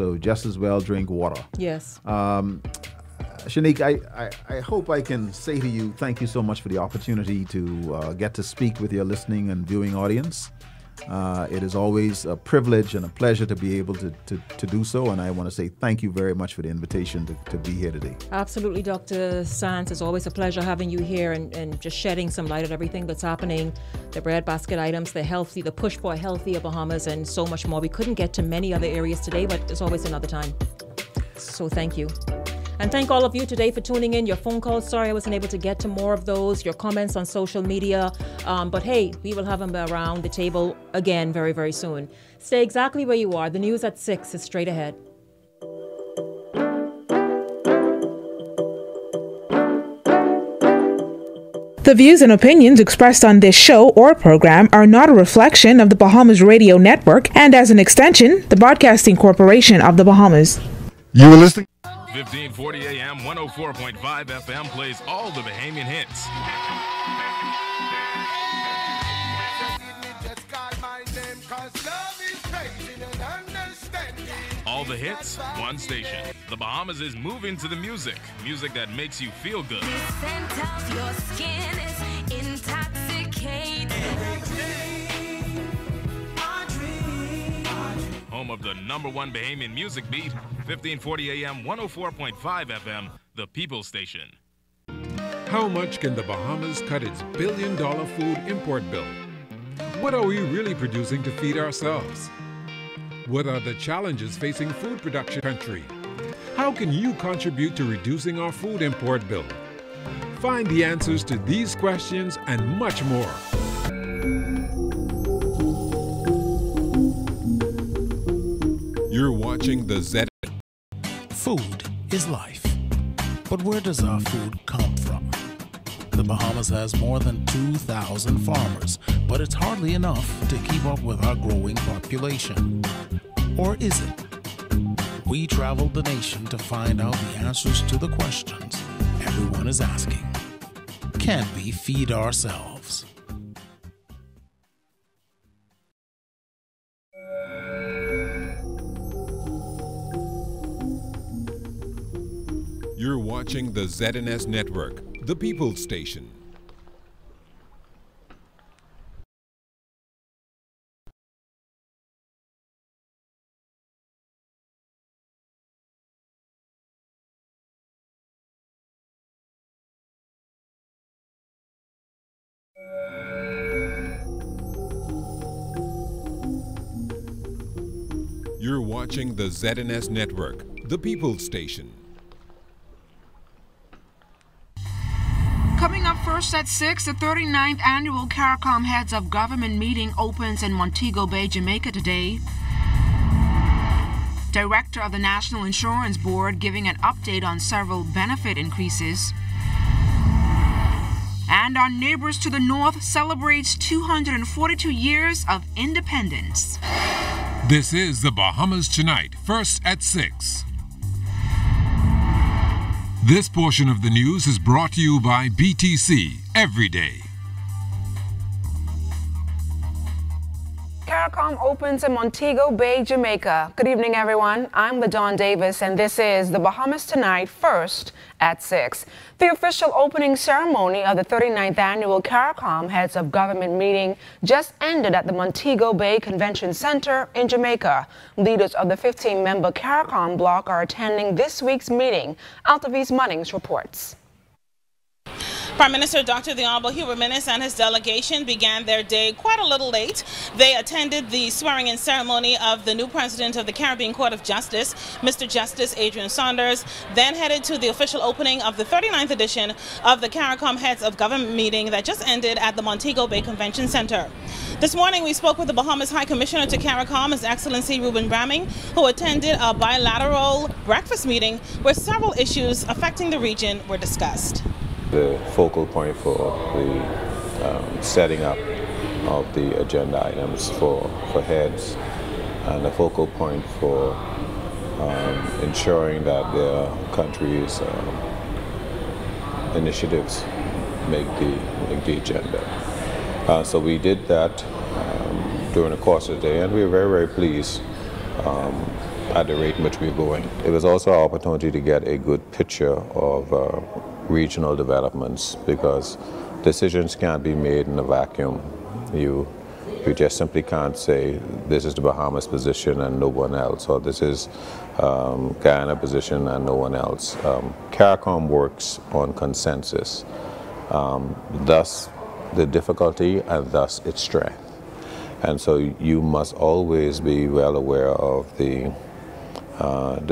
So just as well drink water. Yes. Shanique, I hope I can say to you, thank you so much for the opportunity to get to speak with your listening and viewing audience. It is always a privilege and a pleasure to be able to do so, and I want to say thank you very much for the invitation to be here today. Absolutely, Dr. Sands. It's always a pleasure having you here and just shedding some light on everything that's happening, the breadbasket items, the push for a healthier Bahamas, and so much more. We couldn't get to many other areas today, but there's always another time. So thank you. And thank all of you today for tuning in. Your phone calls, sorry I wasn't able to get to more of those. Your comments on social media. But hey, we will have them around the table again very, very soon. Stay exactly where you are. The news at 6 is straight ahead. The views and opinions expressed on this show or program are not a reflection of the Bahamas Radio Network and, as an extension, the Broadcasting Corporation of the Bahamas. You were listening. 1540 AM, 104.5 FM plays all the Bahamian hits. All the hits, one station. The Bahamas is moving to the music. Music that makes you feel good. The scent of your skin is intoxicating. Home of the #1 Bahamian music beat, 1540 AM, 104.5 FM, the People Station. How much can the Bahamas cut its billion-dollar food import bill? What are we really producing to feed ourselves? What are the challenges facing food production country? How can you contribute to reducing our food import bill? Find the answers to these questions and much more. You're watching the Z. Food is life. But where does our food come from? The Bahamas has more than 2,000 farmers, but it's hardly enough to keep up with our growing population. Or is it? We traveled the nation to find out the answers to the questions everyone is asking. Can we feed ourselves? You're watching the ZNS Network, the People's Station. You're watching the ZNS Network, the People's Station. Coming up first at 6, the 39th annual CARICOM Heads of Government meeting opens in Montego Bay, Jamaica today. Director of the National Insurance Board giving an update on several benefit increases. And our neighbors to the north celebrates 242 years of independence. This is the Bahamas Tonight, first at 6. This portion of the news is brought to you by BTC Every Day. CARICOM opens in Montego Bay, Jamaica. Good evening, everyone. I'm LaDawn Davis, and this is the Bahamas Tonight, first at 6. The official opening ceremony of the 39th annual CARICOM Heads of Government meeting just ended at the Montego Bay Convention Center in Jamaica. Leaders of the 15-member CARICOM bloc are attending this week's meeting. Altaviz Munnings reports. Prime Minister Dr. The Honorable Hubert Minnis and his delegation began their day quite a little late. They attended the swearing-in ceremony of the new president of the Caribbean Court of Justice, Mr. Justice Adrian Saunders, then headed to the official opening of the 39th edition of the CARICOM Heads of Government meeting that just ended at the Montego Bay Convention Center. This morning we spoke with the Bahamas High Commissioner to CARICOM, His Excellency Ruben Bramming, who attended a bilateral breakfast meeting where several issues affecting the region were discussed. The focal point for the setting up of the agenda items for heads, and the focal point for ensuring that their country's initiatives make the agenda. So we did that during the course of the day, and we were very, very pleased. at the rate in which we're going. It was also an opportunity to get a good picture of regional developments, because decisions can't be made in a vacuum. You just simply can't say this is the Bahamas position and no one else, or this is Guyana position and no one else. CARICOM works on consensus, thus the difficulty and thus its strength. And so you must always be well aware of the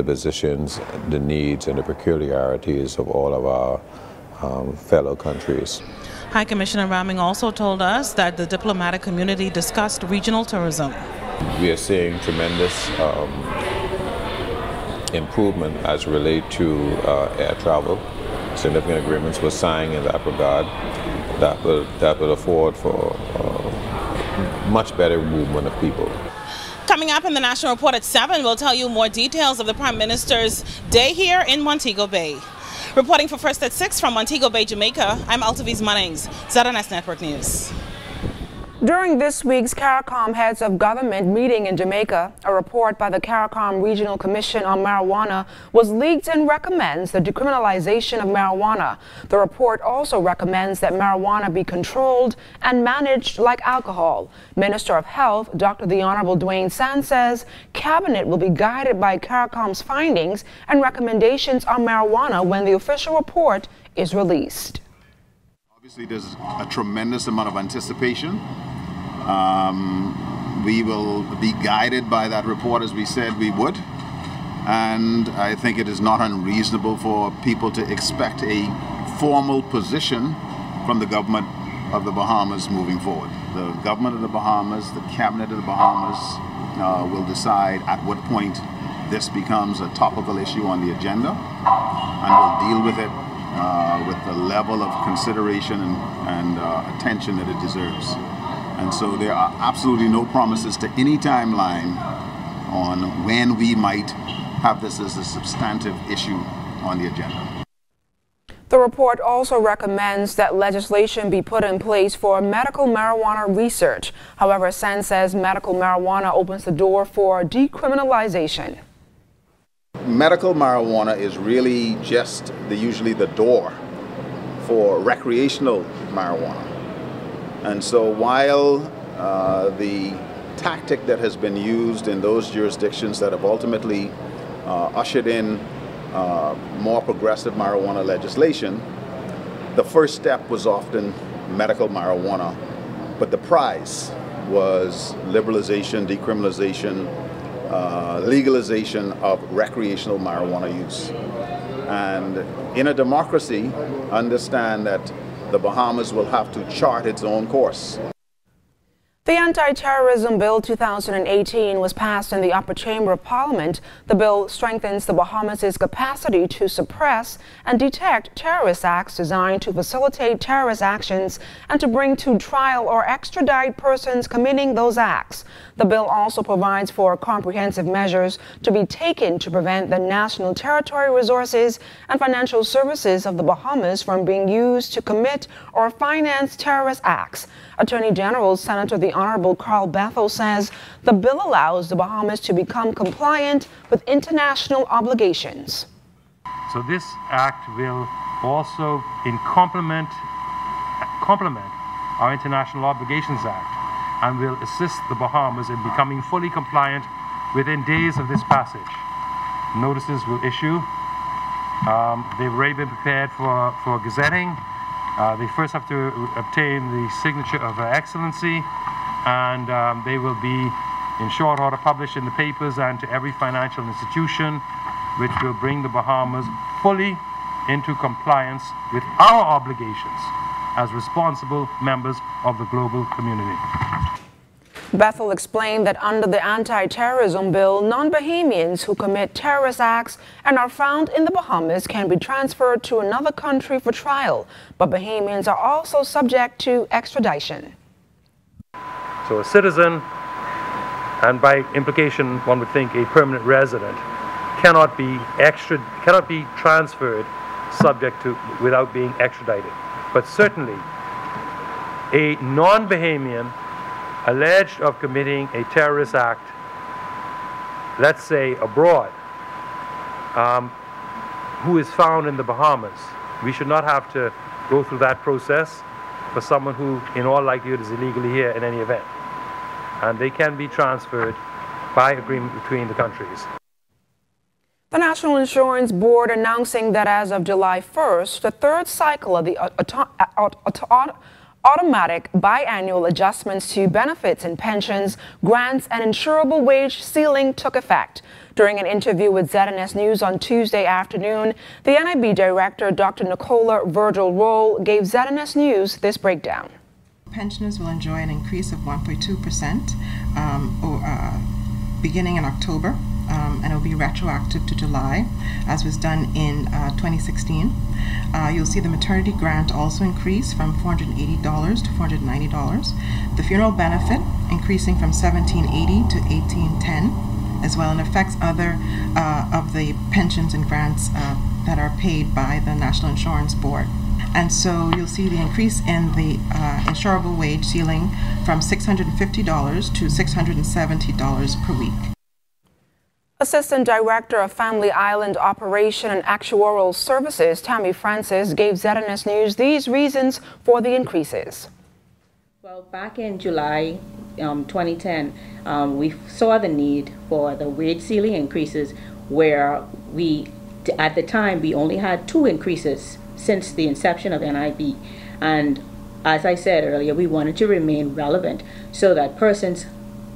positions, the needs, and the peculiarities of all of our fellow countries. High Commissioner Raming also told us that the diplomatic community discussed regional tourism. We are seeing tremendous improvement as relate to air travel. Significant agreements were signed in that regard that will afford for much better movement of people. Coming up in the National Report at 7, we'll tell you more details of the Prime Minister's day here in Montego Bay. Reporting for First at 6 from Montego Bay, Jamaica, I'm Altaviz Munnings, ZNS Network News. During this week's CARICOM Heads of Government meeting in Jamaica, a report by the CARICOM Regional Commission on Marijuana was leaked and recommends the decriminalization of marijuana. The report also recommends that marijuana be controlled and managed like alcohol. Minister of Health, Dr. the Honorable Dwayne Sand, says Cabinet will be guided by CARICOM's findings and recommendations on marijuana when the official report is released. Obviously, there's a tremendous amount of anticipation. We will be guided by that report as we said we would, and I think it is not unreasonable for people to expect a formal position from the government of the Bahamas moving forward. The government of the Bahamas, the cabinet of the Bahamas will decide at what point this becomes a topical issue on the agenda, and will deal with it with the level of consideration and attention that it deserves. And so there are absolutely no promises to any timeline on when we might have this as a substantive issue on the agenda. The report also recommends that legislation be put in place for medical marijuana research. However, Sen says medical marijuana opens the door for decriminalization. Medical marijuana is really just usually the door for recreational marijuana. And so while the tactic that has been used in those jurisdictions that have ultimately ushered in more progressive marijuana legislation, the first step was often medical marijuana, but the prize was liberalization, decriminalization, legalization of recreational marijuana use. And in a democracy, understand that the Bahamas will have to chart its own course. The Anti-terrorism Bill 2018 was passed in the upper chamber of Parliament. The bill strengthens the Bahamas' capacity to suppress and detect terrorist acts designed to facilitate terrorist actions and to bring to trial or extradite persons committing those acts. The bill also provides for comprehensive measures to be taken to prevent the national territory resources and financial services of the Bahamas from being used to commit or finance terrorist acts. Attorney General Senator the Honorable Carl Bethel says the bill allows the Bahamas to become compliant with international obligations. So this act will also complement our International Obligations Act and will assist the Bahamas in becoming fully compliant within days of this passage. Notices will issue. They've already been prepared for gazetting. They first have to obtain the signature of Her Excellency, and they will be in short order published in the papers and to every financial institution, which will bring the Bahamas fully into compliance with our obligations as responsible members of the global community. Bethel explained that under the anti-terrorism bill, non-Bahamians who commit terrorist acts and are found in the Bahamas can be transferred to another country for trial, but Bahamians are also subject to extradition. So a citizen, and by implication one would think a permanent resident, cannot be transferred without being extradited. But certainly a non-Bahamian alleged of committing a terrorist act let's say abroad, who is found in the Bahamas. We should not have to go through that process for someone who, in all likelihood, is illegally here in any event. And they can be transferred by agreement between the countries. The National Insurance Board announcing that as of July 1st, the third cycle of the automatic biannual adjustments to benefits and pensions, grants, and insurable wage ceiling took effect. During an interview with ZNS News on Tuesday afternoon, the NIB director, Dr. Nicola Virgil-Roll, gave ZNS News this breakdown. Pensioners will enjoy an increase of 1.2% beginning in October, and it will be retroactive to July, as was done in 2016. You'll see the maternity grant also increase from $480 to $490. The funeral benefit increasing from $1,780 to $1,810, as well, and affects other of the pensions and grants that are paid by the National Insurance Board. And so you'll see the increase in the insurable wage ceiling from $650 to $670 per week. Assistant Director of Family Island Operation and Actuarial Services, Tammy Francis, gave ZNS News these reasons for the increases. Well, back in July 2010, we saw the need for the wage ceiling increases, where at the time, we only had 2 increases since the inception of NIB. And as I said earlier, we wanted to remain relevant so that persons,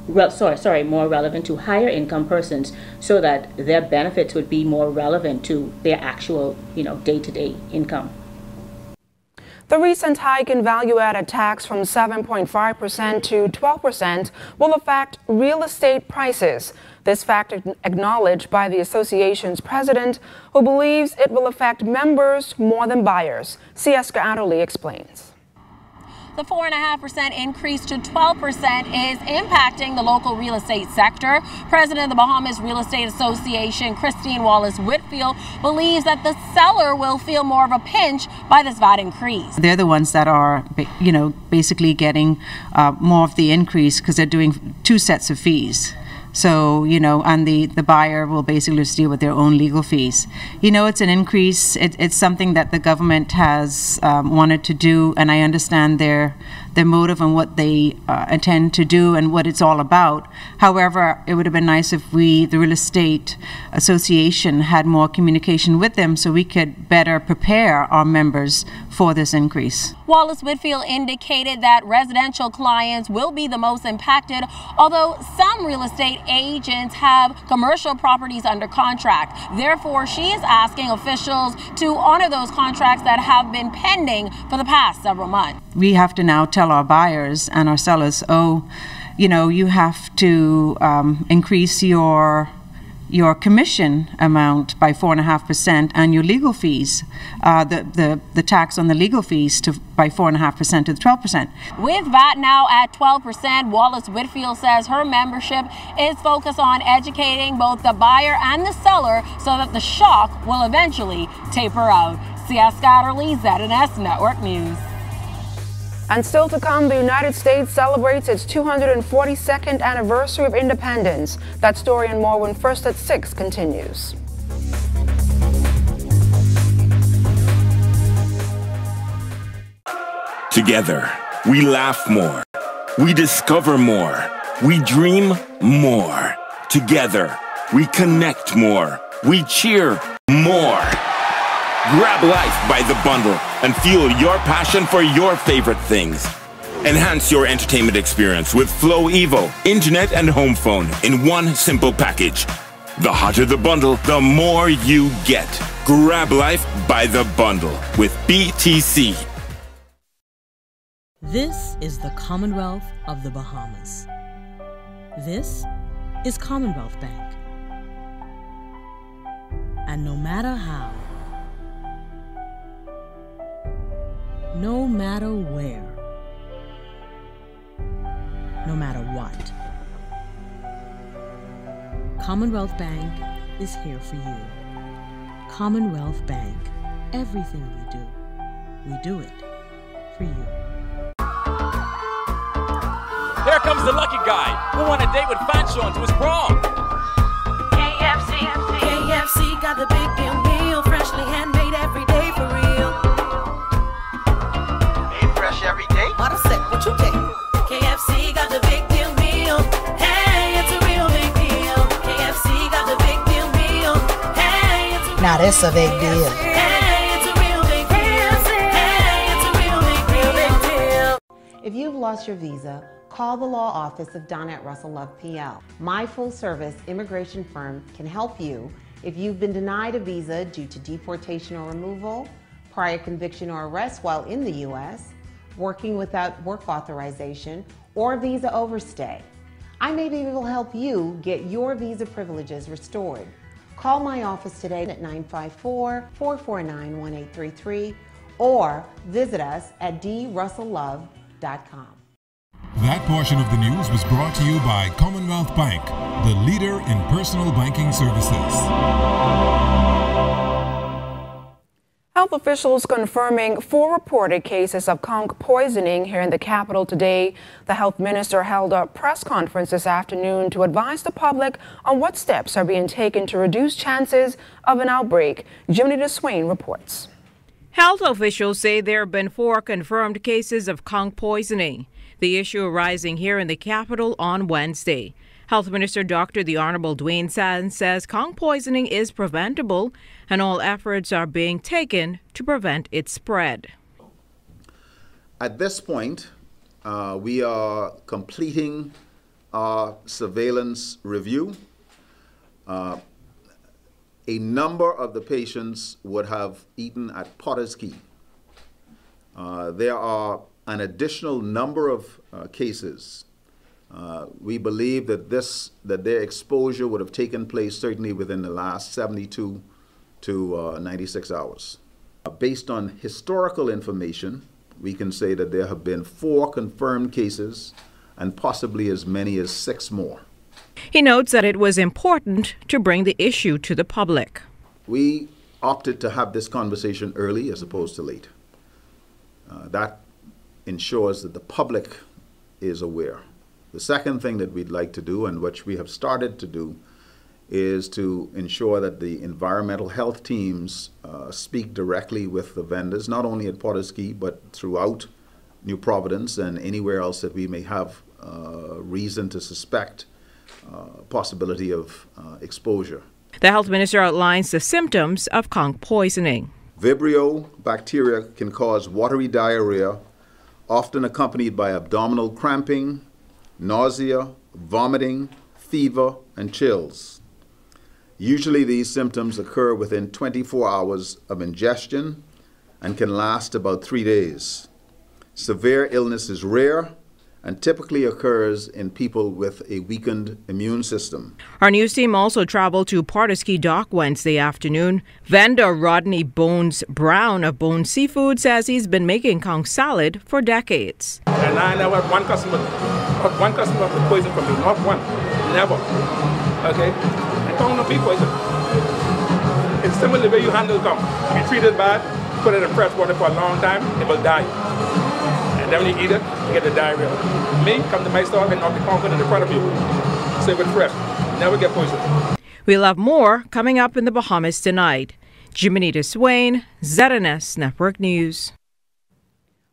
more relevant to higher income persons, so that their benefits would be more relevant to their actual, day-to-day income. The recent hike in value-added tax from 7.5% to 12% will affect real estate prices. This fact acknowledged by the association's president, who believes it will affect members more than buyers. Sieska Adderley explains. The 4.5% increase to 12% is impacting the local real estate sector. President of the Bahamas Real Estate Association, Christine Wallace-Whitfield, believes that the seller will feel more of a pinch by this VAT increase. They're the ones that are, basically getting more of the increase because they're doing 2 sets of fees. So, and the buyer will basically just deal with their own legal fees. It's an increase. It's something that the government has wanted to do, and I understand their motive and what they intend to do and what it's all about. However, it would have been nice if the Real Estate Association had more communication with them so we could better prepare our members for this increase. Wallace-Whitfield indicated that residential clients will be the most impacted, although some real estate agents have commercial properties under contract. Therefore, she is asking officials to honor those contracts that have been pending for the past several months. We have to now tell our buyers and our sellers, you have to increase your commission amount by 4.5% and your legal fees, the tax on the legal fees by 4.5% to 12%. With VAT now at 12%, Wallace-Whitfield says her membership is focused on educating both the buyer and the seller so that the shock will eventually taper out. Sieska Adderley, ZNS Network News. And still to come, the United States celebrates its 242nd anniversary of independence. That story and more when First at 6 continues. Together, we laugh more. We discover more. We dream more. Together, we connect more. We cheer more. Grab life by the bundle and fuel your passion for your favorite things. Enhance your entertainment experience with Flow Evo, internet and home phone in one simple package. The hotter the bundle, the more you get. Grab life by the bundle with BTC. This is the Commonwealth of the Bahamas. This is Commonwealth Bank. And no matter how, no matter where, no matter what, Commonwealth Bank is here for you. Commonwealth Bank, everything we do it for you. Here comes the lucky guy who won a date with Fancho to his prom. got the big deal meal, freshly handmade every day for real. Made fresh every day? What I said, what you take? KFC got the big deal meal. Hey, it's a real big deal. KFC got the big deal meal. Hey, it's a Now that's a big deal. Hey, it's a real big deal. Hey, it's a real big deal. If you've lost your visa, call the law office of Donette Russell Love PL. My full-service immigration firm can help you if you've been denied a visa due to deportation or removal, prior conviction or arrest while in the U.S., working without work authorization, or visa overstay. I may be able to help you get your visa privileges restored. Call my office today at 954-449-1833 or visit us at drusselllove.com. That portion of the news was brought to you by Commonwealth Bank, the leader in personal banking services. Health officials confirming 4 reported cases of conch poisoning here in the capital today. The health minister held a press conference this afternoon to advise the public on what steps are being taken to reduce chances of an outbreak. Bimini DeSwain reports. Health officials say there have been 4 confirmed cases of conch poisoning, the issue arising here in the capital on Wednesday. Health Minister Dr. The Honorable Dwayne Sands says conch poisoning is preventable and all efforts are being taken to prevent its spread. At this point, we are completing our surveillance review. A number of the patients would have eaten at Potter's Key. There are an additional number of cases. We believe that their exposure would have taken place certainly within the last 72 to 96 hours. Based on historical information, we can say that there have been 4 confirmed cases and possibly as many as 6 more. He notes that it was important to bring the issue to the public. We opted to have this conversation early as opposed to late. That ensures that the public is aware. The second thing that we'd like to do, and which we have started to do, is to ensure that the environmental health teams speak directly with the vendors, not only at Potter's Key, but throughout New Providence and anywhere else that we may have reason to suspect possibility of exposure. The health minister outlines the symptoms of conch poisoning. Vibrio bacteria can cause watery diarrhea, often accompanied by abdominal cramping, nausea, vomiting, fever, and chills. Usually these symptoms occur within 24 hours of ingestion and can last about 3 days. Severe illness is rare and typically occurs in people with a weakened immune system. Our news team also traveled to Potter's Key Dock Wednesday afternoon. Vendor Rodney Bones Brown of Bones Seafood says he's been making conch salad for decades. And I never had one customer with poison from me, not one, never. Okay? And conch don't be poison. It's similar to the way you handle conch. If you treat it bad, put it in fresh water for a long time, it will die. And then when you eat it, you get the diarrhea. Me, come to my store and knock the conch in front of you. Serve it fresh. Never get poisoned. We'll have more coming up in the Bahamas tonight. Bimini DeSwain, ZNS Network News.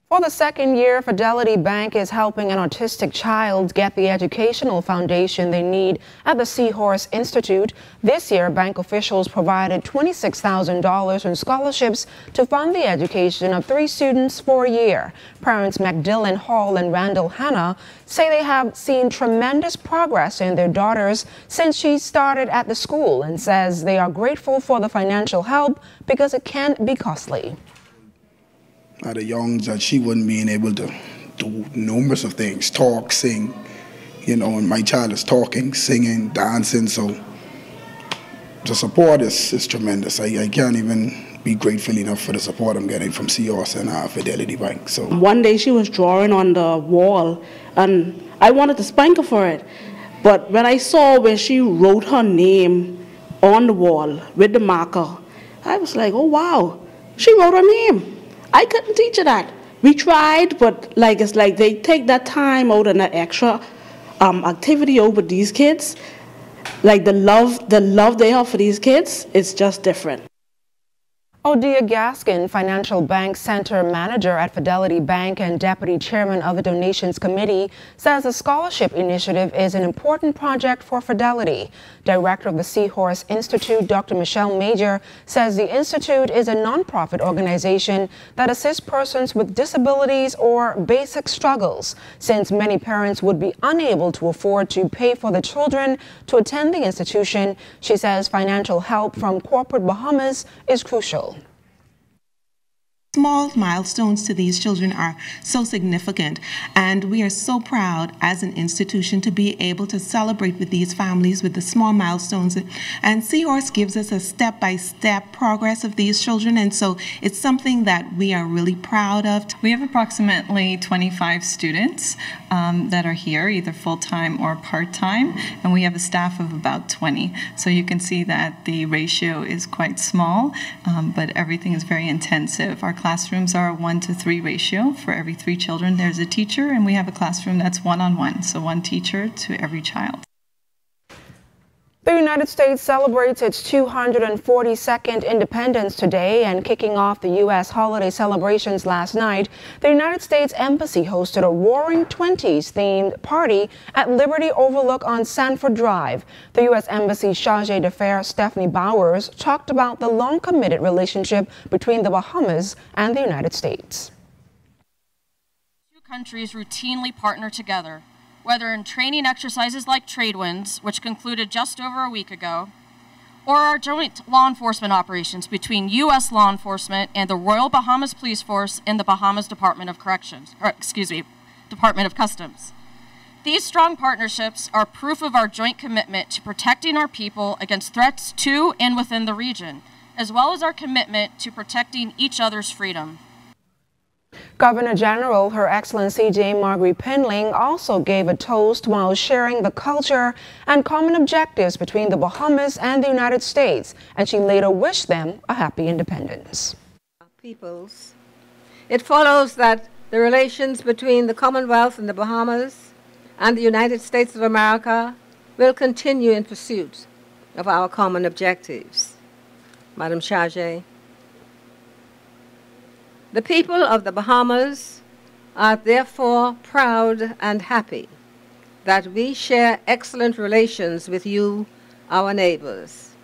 For the second year, Fidelity Bank is helping an autistic child get the educational foundation they need at the Seahorse Institute. This year, bank officials provided $26,000 in scholarships to fund the education of 3 students for a year. Parents Magdalene Hall and Randall Hanna say they have seen tremendous progress in their daughters since she started at the school and says they are grateful for the financial help because it can be costly. At a young that she wasn't being able to do numerous of things, talk, sing, and my child is talking, singing, dancing, so the support is tremendous. I can't even be grateful enough for the support I'm getting from Seahorse and Fidelity Bank. So one day she was drawing on the wall, and I wanted to spank her for it, but when I saw where she wrote her name on the wall with the marker, I was like, oh wow, she wrote her name. I couldn't teach her that. We tried, but it's like they take that time out and that extra activity over these kids. like the love they have for these kids, it's just different. Odia Gaskin, Financial Bank Center Manager at Fidelity Bank and Deputy Chairman of the Donations Committee, says the scholarship initiative is an important project for Fidelity. Director of the Seahorse Institute, Dr. Michelle Major, says the institute is a nonprofit organization that assists persons with disabilities or basic struggles, since many parents would be unable to afford to pay for the children to attend the institution. She says financial help from corporate Bahamas is crucial. Small milestones to these children are so significant, and we are so proud as an institution to be able to celebrate with these families with the small milestones. And Seahorse gives us a step-by-step progress of these children, and so it's something that we are really proud of. We have approximately 25 students that are here, either full-time or part-time, and we have a staff of about 20. So you can see that the ratio is quite small, but everything is very intensive. Our classrooms are a 1-to-3 ratio. For every 3 children, there's a teacher, and we have a classroom that's one-on-one, so 1 teacher to every child. The United States celebrates its 242nd Independence today, and kicking off the U.S. holiday celebrations last night, the United States Embassy hosted a Roaring Twenties themed party at Liberty Overlook on Sanford Drive. The U.S. Embassy Charge d'Affaires Stephanie Bowers talked about the long-committed relationship between the Bahamas and the United States. Two countries routinely partner together, whether in training exercises like Trade Winds, which concluded just over a week ago, or our joint law enforcement operations between U.S. law enforcement and the Royal Bahamas Police Force and the Bahamas Department of Department of Customs. These strong partnerships are proof of our joint commitment to protecting our people against threats to and within the region, as well as our commitment to protecting each other's freedom. Governor General, Her Excellency J. Marguerite Penling, also gave a toast while sharing the culture and common objectives between the Bahamas and the United States, and she later wished them a happy independence. Peoples. It follows that the relations between the Commonwealth and the Bahamas and the United States of America will continue in pursuit of our common objectives. Madam Charge, the people of the Bahamas are therefore proud and happy that we share excellent relations with you, our neighbors.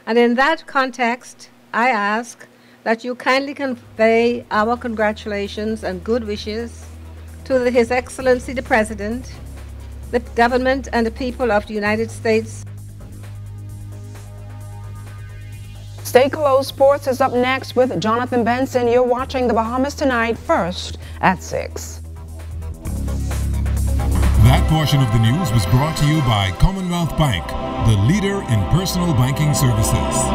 And in that context, I ask that you kindly convey our congratulations and good wishes to His Excellency the President, the government and the people of the United States. Stay close. Sports is up next with Jonathan Benson. You're watching the Bahamas Tonight, first at 6. That portion of the news was brought to you by Commonwealth Bank, the leader in personal banking services.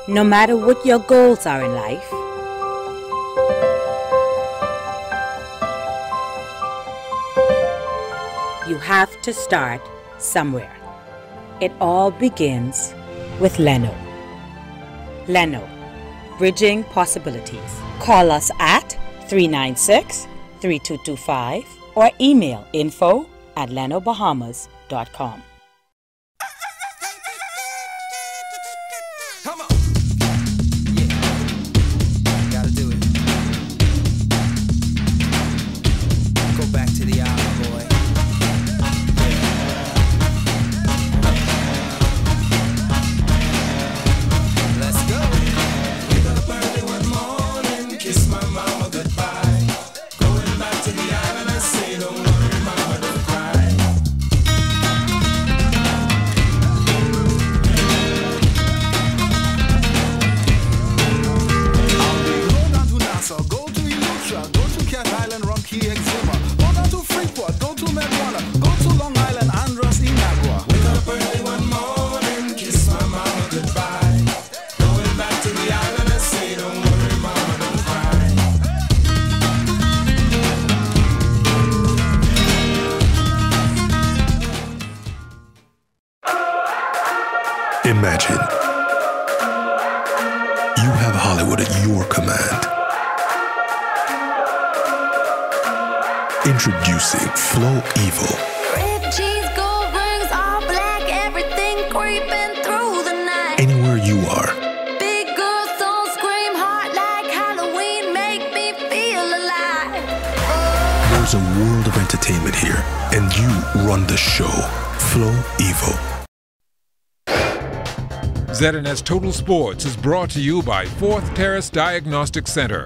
No matter what your goals are in life, you have to start somewhere. It all begins with Leno. Leno, bridging possibilities. Call us at 396-3225 or email info@lenobahamas.com. Imagine you have Hollywood at your command. Introducing Flow Evil. Red cheese, gold rings, all black, everything creeping through the night. Anywhere you are, Big girls don't scream hard like Halloween, make me feel alive. there's a world of entertainment here, and you run the show. Flow Evil. ZNS Total Sports is brought to you by 4th Terrace Diagnostic Center.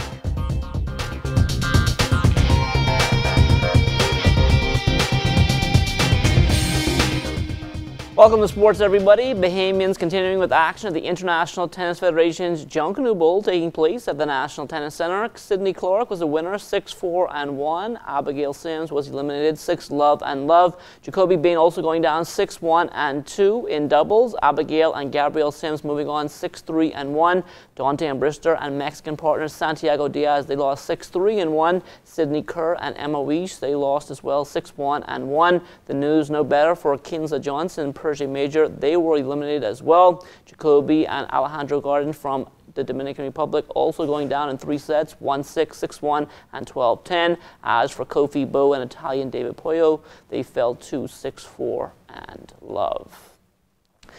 Welcome to sports, everybody. Bahamians continuing with action at the International Tennis Federation's Junkanoo Bowl taking place at the National Tennis Center. Sydney Clark was the winner, 6-4-1. Abigail Sims was eliminated, 6-love. Jacoby Bain also going down 6-1-2 in doubles. Abigail and Gabrielle Sims moving on 6-3-1. Dante Ambrister and Mexican partners Santiago Diaz, they lost 6-3-1. Sydney Kerr and Emma Weish, they lost as well, 6-1-1. The news no better for Kinsley Johnson, Persia Major, they were eliminated as well. Jacoby and Alejandro Garden from the Dominican Republic also going down in 3 sets, 1-6, 6-1, and 12-10. As for Kofi Bow and Italian David Poyo, they fell to 6-4 and love.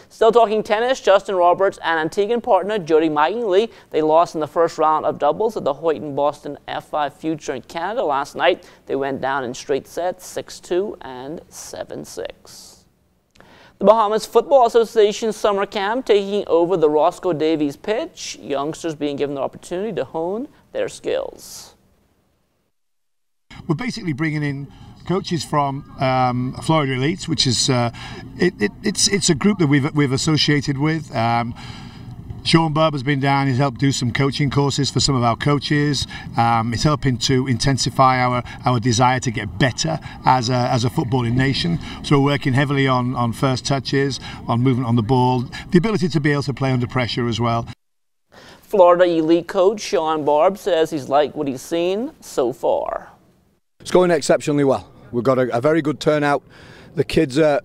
Still talking tennis, Justin Roberts and Antiguan partner Jody Mattingly, they lost in the first round of doubles at the Hoyt Boston F5 Future in Canada last night. They went down in straight sets, 6-2 and 7-6. The Bahamas Football Association summer camp taking over the Roscoe Davies pitch, youngsters being given the opportunity to hone their skills. We're basically bringing in coaches from Florida Elites, which is it's a group that we've associated with. Sean Bubb has been down. He's helped do some coaching courses for some of our coaches. It's helping to intensify our desire to get better as a footballing nation. So we're working heavily on first touches, on movement on the ball, the ability to be able to play under pressure as well. Florida Elite coach Sean Barb says he's liked what he's seen so far. It's going exceptionally well. We've got a very good turnout. The kids are,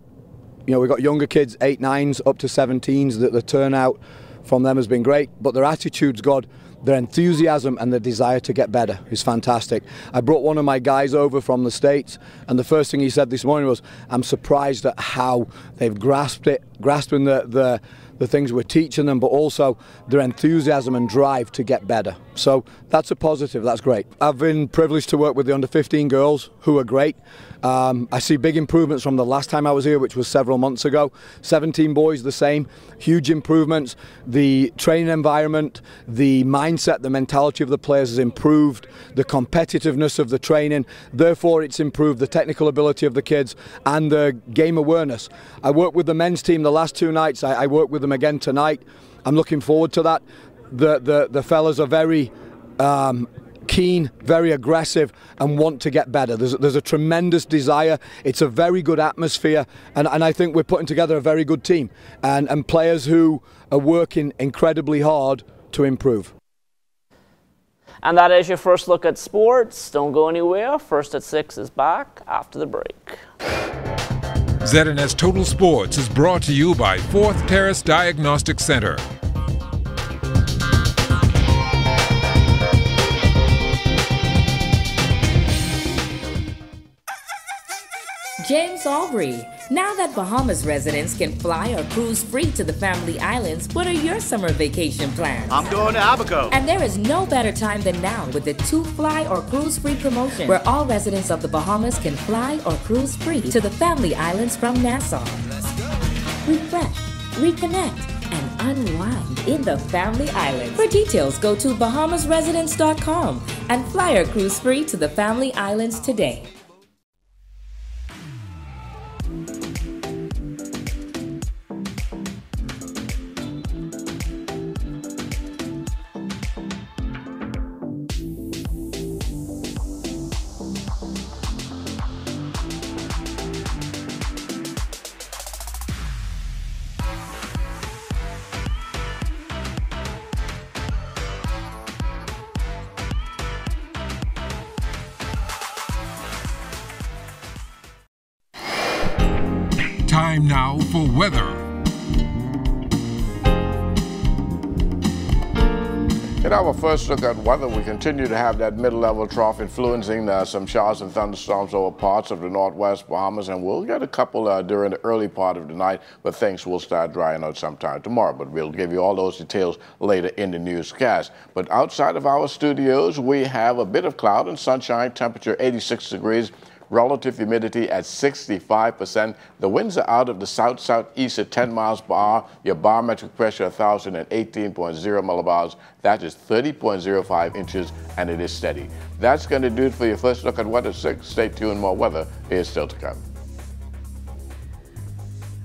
we've got younger kids, 8, 9s up to 17s. The turnout from them has been great, but their attitude's good. Their enthusiasm and their desire to get better is fantastic. I brought one of my guys over from the States, and the first thing he said this morning was, I'm surprised at how they've grasping the things we're teaching them, but also their enthusiasm and drive to get better. So that's a positive, that's great. I've been privileged to work with the under-15 girls, who are great. I see big improvements from the last time I was here, which was several months ago. 17 boys, the same, huge improvements. The training environment, the mindset, the mentality of the players has improved, the competitiveness of the training, therefore it's improved the technical ability of the kids and the game awareness. I worked with the men's team the last 2 nights, I worked with them again tonight. I'm looking forward to that. The fellas are very keen, very aggressive, and want to get better. There's a tremendous desire. It's a very good atmosphere, and I think we're putting together a very good team and players who are working incredibly hard to improve. And that is your first look at sports. Don't go anywhere. First at 6 is back after the break. ZNS Total Sports is brought to you by 4th Terrace Diagnostic Center. James Aubrey. Now that Bahamas residents can fly or cruise free to the family islands, what are your summer vacation plans? I'm going to Abaco. And there is no better time than now with the 2 Fly or Cruise Free promotion, where all residents of the Bahamas can fly or cruise free to the family islands from Nassau. Refresh, reconnect, and unwind in the family islands. For details, go to bahamasresidents.com and fly or cruise free to the family islands today. Time now for weather. With our first look at weather, we continue to have that mid-level trough influencing some showers and thunderstorms over parts of the northwest Bahamas, and we'll get a couple during the early part of the night, but things will start drying out sometime tomorrow. But we'll give you all those details later in the newscast. But outside of our studios, we have a bit of cloud and sunshine, temperature 86 degrees. Relative humidity at 65%. The winds are out of the south-southeast at 10 miles per hour. Your barometric pressure 1,018.0 millibars. That is 30.05 inches, and it is steady. That's going to do it for your first look at weather. Stay tuned. More weather is still to come.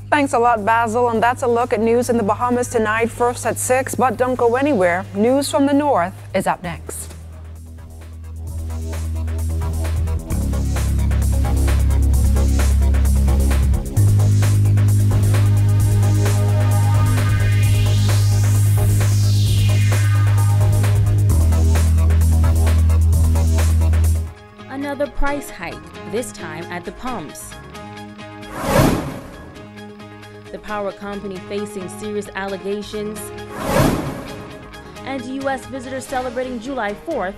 Thanks a lot, Basil. And that's a look at news in the Bahamas tonight, first at 6. But don't go anywhere. News from the north is up next. Another price hike, this time at the pumps. The power company facing serious allegations. And U.S. visitors celebrating July 4th.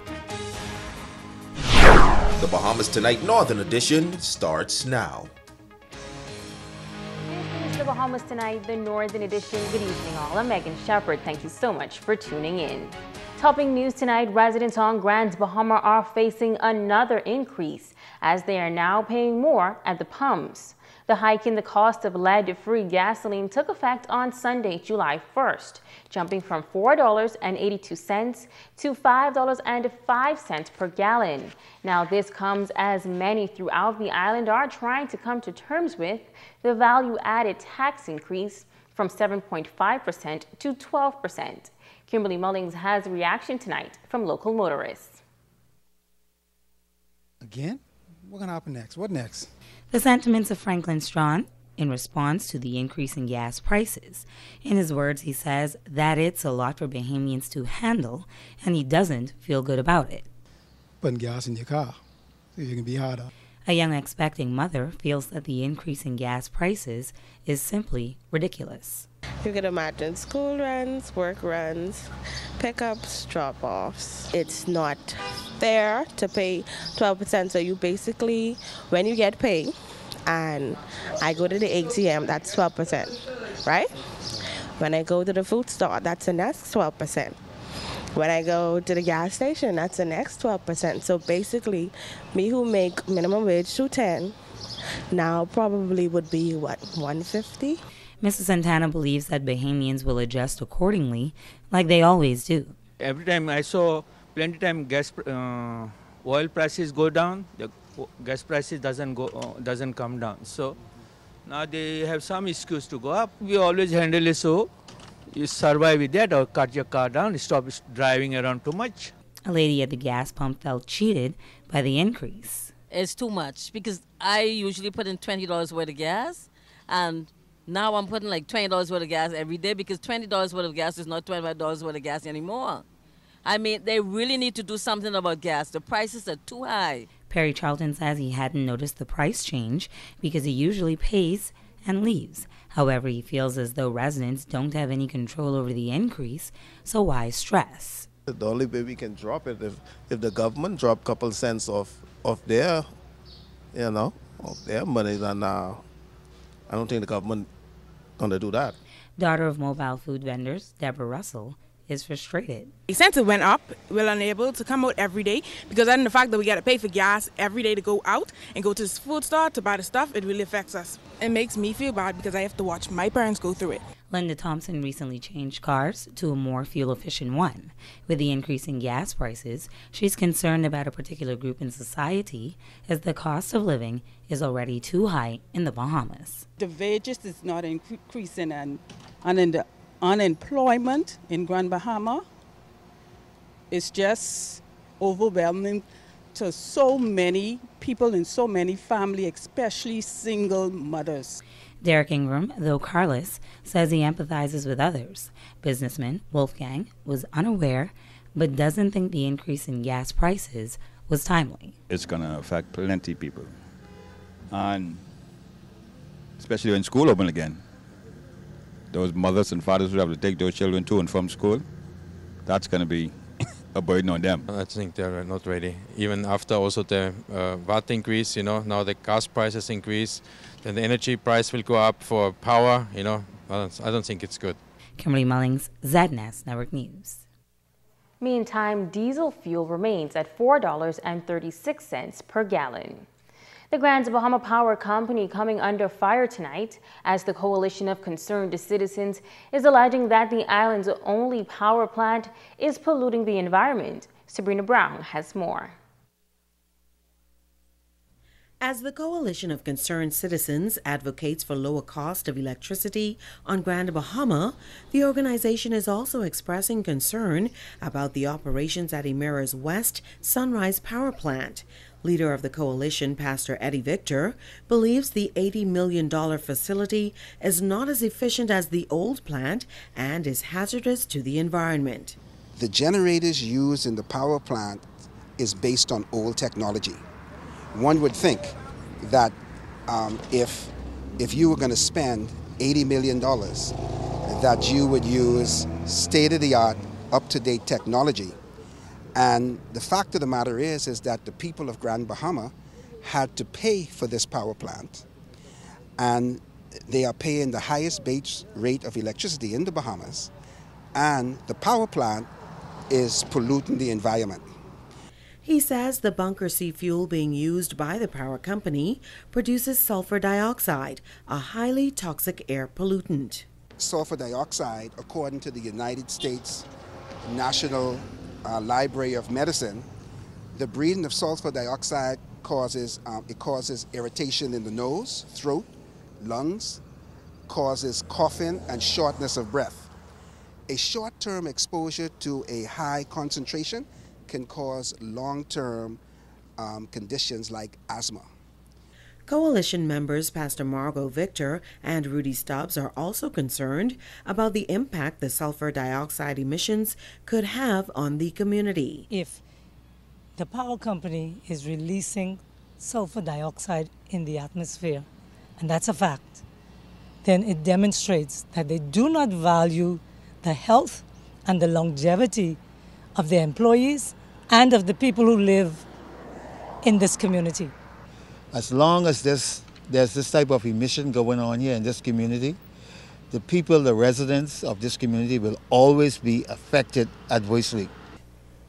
The Bahamas Tonight Northern Edition starts now. This is the Bahamas Tonight, the Northern Edition. Good evening, all. I'm Megan Shepard. Thank you so much for tuning in. Topping news tonight, residents on Grand Bahama are facing another increase as they are now paying more at the pumps. The hike in the cost of lead-free gasoline took effect on Sunday, July 1st, jumping from $4.82 to $5.05 per gallon. Now, this comes as many throughout the island are trying to come to terms with the value-added tax increase from 7.5% to 12%. Kimberly Mullings has a reaction tonight from local motorists. Again? What's going to happen next? What next? The sentiments of Franklin Strawn in response to the increase in gas prices. In his words, he says that it's a lot for Bahamians to handle, and he doesn't feel good about it. Putting gas in your car, so you can be harder. A young expecting mother feels that the increase in gas prices is simply ridiculous. You can imagine school runs, work runs, pickups, drop-offs. It's not fair to pay 12%. So you basically, when you get paid, and I go to the ATM, that's 12%, right? When I go to the food store, that's the next 12%. When I go to the gas station, that's the next 12%. So basically, me who make minimum wage $2.10 now probably would be, what, $1.50? Mrs. Santana believes that Bahamians will adjust accordingly, like they always do. Every time I saw plenty time oil prices go down, the gas prices doesn't come down. So now they have some excuse to go up. We always handle it so you survive with that or cut your car down, stop driving around too much. A lady at the gas pump felt cheated by the increase. It's too much because I usually put in $20 worth of gas, and now I'm putting like $20 worth of gas every day because $20 worth of gas is not $25 worth of gas anymore. I mean, they really need to do something about gas. The prices are too high. Perry Charlton says he hadn't noticed the price change because he usually pays and leaves. However, he feels as though residents don't have any control over the increase, so why stress? The only way we can drop it if the government drop a couple cents of their, of their money, then I don't think the government going to do that. Daughter of mobile food vendors, Deborah Russell, is frustrated. Since it went up, we're unable to come out every day because other than the fact that we got to pay for gas every day to go out and go to the food store to buy the stuff, it really affects us. It makes me feel bad because I have to watch my parents go through it. Linda Thompson recently changed cars to a more fuel-efficient one. With the increase in gas prices, she's concerned about a particular group in society as the cost of living is already too high in the Bahamas. The wages is not increasing, and the unemployment in Grand Bahama is just overwhelming to so many people and so many families, especially single mothers. Derek Ingram, though carless, says he empathizes with others. Businessman Wolfgang was unaware but doesn't think the increase in gas prices was timely. It's going to affect plenty of people, and especially when school open again. Those mothers and fathers who have to take those children to and from school, that's going to be a burden on them. I think they're not ready. Even after also the VAT increase, now the gas prices increase, then the energy price will go up for power, I don't think it's good. Kimberly Mullings, ZNS Network News. Meantime, diesel fuel remains at $4.36 per gallon. The Grand Bahama Power Company coming under fire tonight as the Coalition of Concerned Citizens is alleging that the island's only power plant is polluting the environment. Sabrina Brown has more. As the Coalition of Concerned Citizens advocates for lower cost of electricity on Grand Bahama, the organization is also expressing concern about the operations at Emera's West Sunrise Power Plant. Leader of the coalition, Pastor Eddie Victor, believes the $80 million facility is not as efficient as the old plant and is hazardous to the environment. The generators used in the power plant is based on old technology. One would think that if you were going to spend $80 million, that you would use state-of-the-art, up-to-date technology. And the fact of the matter is that the people of Grand Bahama had to pay for this power plant, and they are paying the highest base rate of electricity in the Bahamas, and the power plant is polluting the environment. He says the bunker C fuel being used by the power company produces sulfur dioxide, a highly toxic air pollutant. Sulfur dioxide, according to the United States National Library of Medicine, the breathing of sulfur dioxide causes irritation in the nose, throat, lungs, causes coughing and shortness of breath. A short-term exposure to a high concentration can cause long-term conditions like asthma. Coalition members Pastor Margot Victor and Rudy Stubbs are also concerned about the impact the sulfur dioxide emissions could have on the community. If the power company is releasing sulfur dioxide in the atmosphere, and that's a fact, then it demonstrates that they do not value the health and the longevity of their employees and of the people who live in this community. As long as there's this type of emission going on here in this community, the people, the residents of this community will always be affected adversely.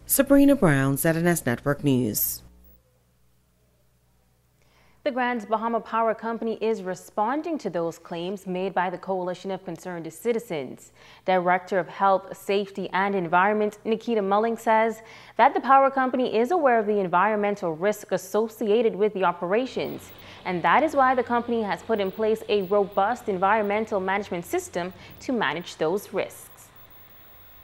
Sabrina Brown, ZNS Network News. The Grand Bahama Power Company is responding to those claims made by the Coalition of Concerned Citizens. Director of Health, Safety and Environment, Nikita Mulling, says that the power company is aware of the environmental risk associated with the operations, and that is why the company has put in place a robust environmental management system to manage those risks.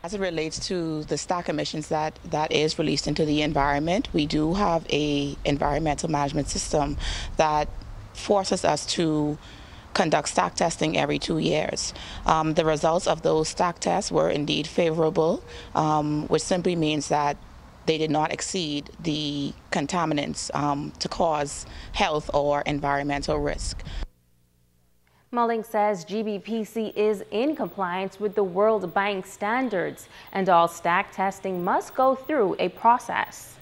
As it relates to the stock emissions that is released into the environment, we do have an environmental management system that forces us to conduct stock testing every 2 years. The results of those stock tests were indeed favorable, which simply means that they did not exceed the contaminants to cause health or environmental risk. Mulling says GBPC is in compliance with the World Bank standards, and all stack testing must go through a process.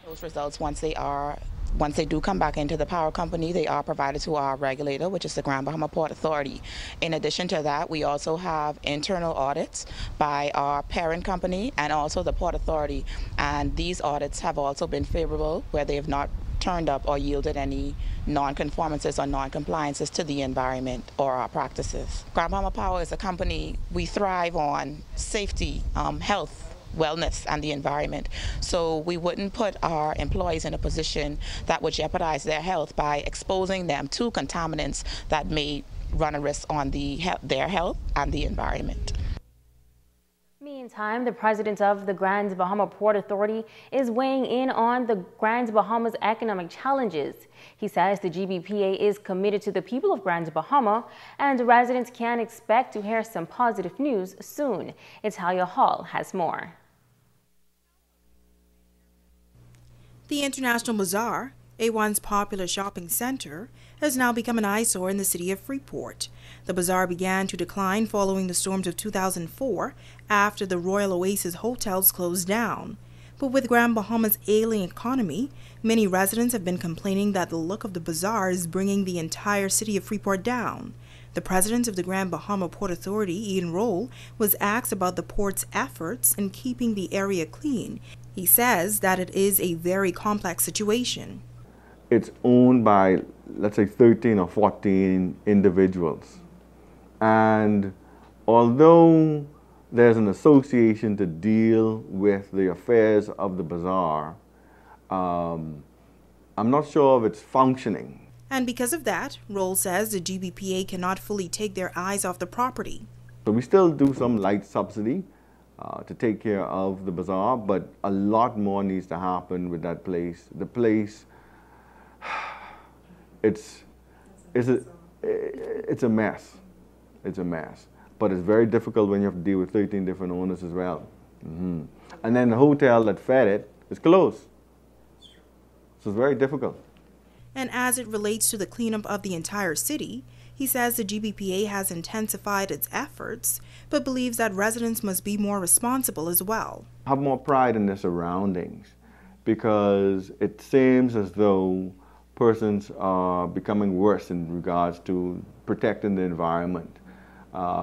Those results, once they do come back into the power company, they are provided to our regulator, which is the Grand Bahama Port Authority. In addition to that, we also have internal audits by our parent company and also the Port Authority, and these audits have also been favorable, where they have not turned up or yielded any non-conformances or non-compliances to the environment or our practices. Grand Bahama Power is a company, we thrive on safety, health, wellness, and the environment. So we wouldn't put our employees in a position that would jeopardize their health by exposing them to contaminants that may run a risk on their health and the environment. Meantime, the president of the Grand Bahama Port Authority is weighing in on the Grand Bahama's economic challenges. He says the GBPA is committed to the people of Grand Bahama, and residents can expect to hear some positive news soon. Italia Hall has more. The International Bazaar a once popular shopping center, has now become an eyesore in the city of Freeport. The bazaar began to decline following the storms of 2004 after the Royal Oasis hotels closed down. But with Grand Bahama's ailing economy, many residents have been complaining that the look of the bazaar is bringing the entire city of Freeport down. The president of the Grand Bahama Port Authority, Ian Roll, was asked about the port's efforts in keeping the area clean. He says that it is a very complex situation. It's owned by, let's say, 13 or 14 individuals. And although there's an association to deal with the affairs of the bazaar, I'm not sure of its functioning. And because of that, Roll says the GBPA cannot fully take their eyes off the property. So we still do some light subsidy to take care of the bazaar, but a lot more needs to happen with that place. The place, it's a mess. It's a mess. But it's very difficult when you have to deal with 13 different owners as well. And then the hotel that fed it is closed. So it's very difficult. And as it relates to the cleanup of the entire city, he says the GBPA has intensified its efforts, but believes that residents must be more responsible as well. Have more pride in their surroundings, because it seems as though persons are becoming worse in regards to protecting the environment.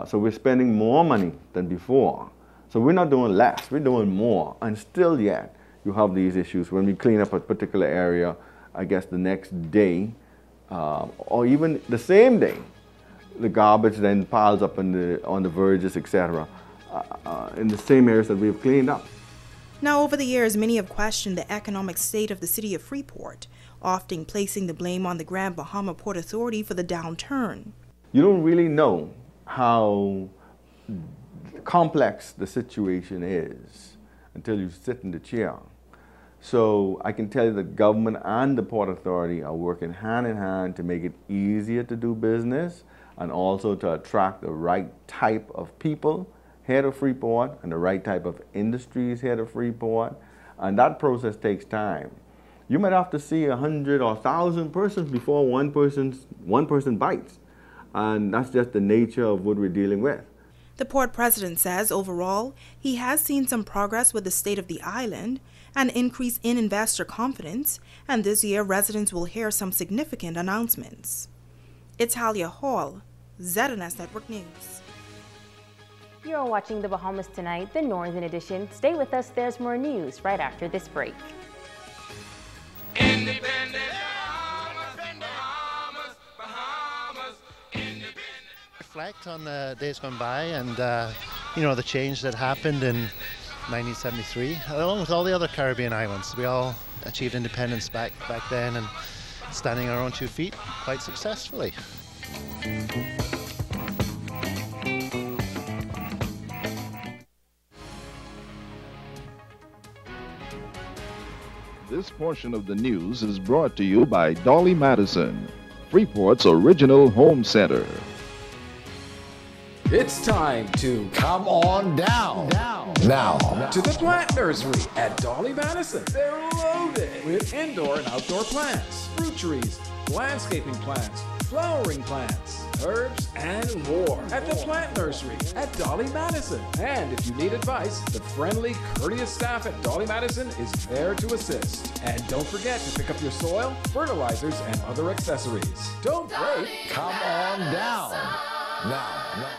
So we're spending more money than before. So we're not doing less, we're doing more. And still yet, you have these issues. When we clean up a particular area, I guess the next day, or even the same day, the garbage then piles up on the verges, etc., in the same areas that we've cleaned up. Now, over the years, many have questioned the economic state of the city of Freeport, often placing the blame on the Grand Bahama Port Authority for the downturn. You don't really know how complex the situation is until you sit in the chair. So I can tell you that government and the Port Authority are working hand in hand to make it easier to do business and also to attract the right type of people here to Freeport and the right type of industries here to Freeport. And that process takes time. You might have to see 100 or 1,000 persons before one person bites. And that's just the nature of what we're dealing with. The port president says overall, he has seen some progress with the state of the island, an increase in investor confidence, and this year residents will hear some significant announcements. It's Halia Hall, ZNS Network News. You're watching The Bahamas Tonight, the Northern Edition. Stay with us, there's more news right after this break. Reflect on the days gone by and the change that happened in 1973, along with all the other Caribbean islands. We all achieved independence back then and standing on our own 2 feet quite successfully. This portion of the news is brought to you by Dolly Madison, Freeport's original home center. It's time to come on down. Now to the plant nursery at Dolly Madison. They're loaded with indoor and outdoor plants, fruit trees, landscaping plants, flowering plants, herbs, and more at the plant nursery at Dolly Madison. And if you need advice, the friendly, courteous staff at Dolly Madison is there to assist. And don't forget to pick up your soil, fertilizers, and other accessories. Don't wait. Come on down. Now.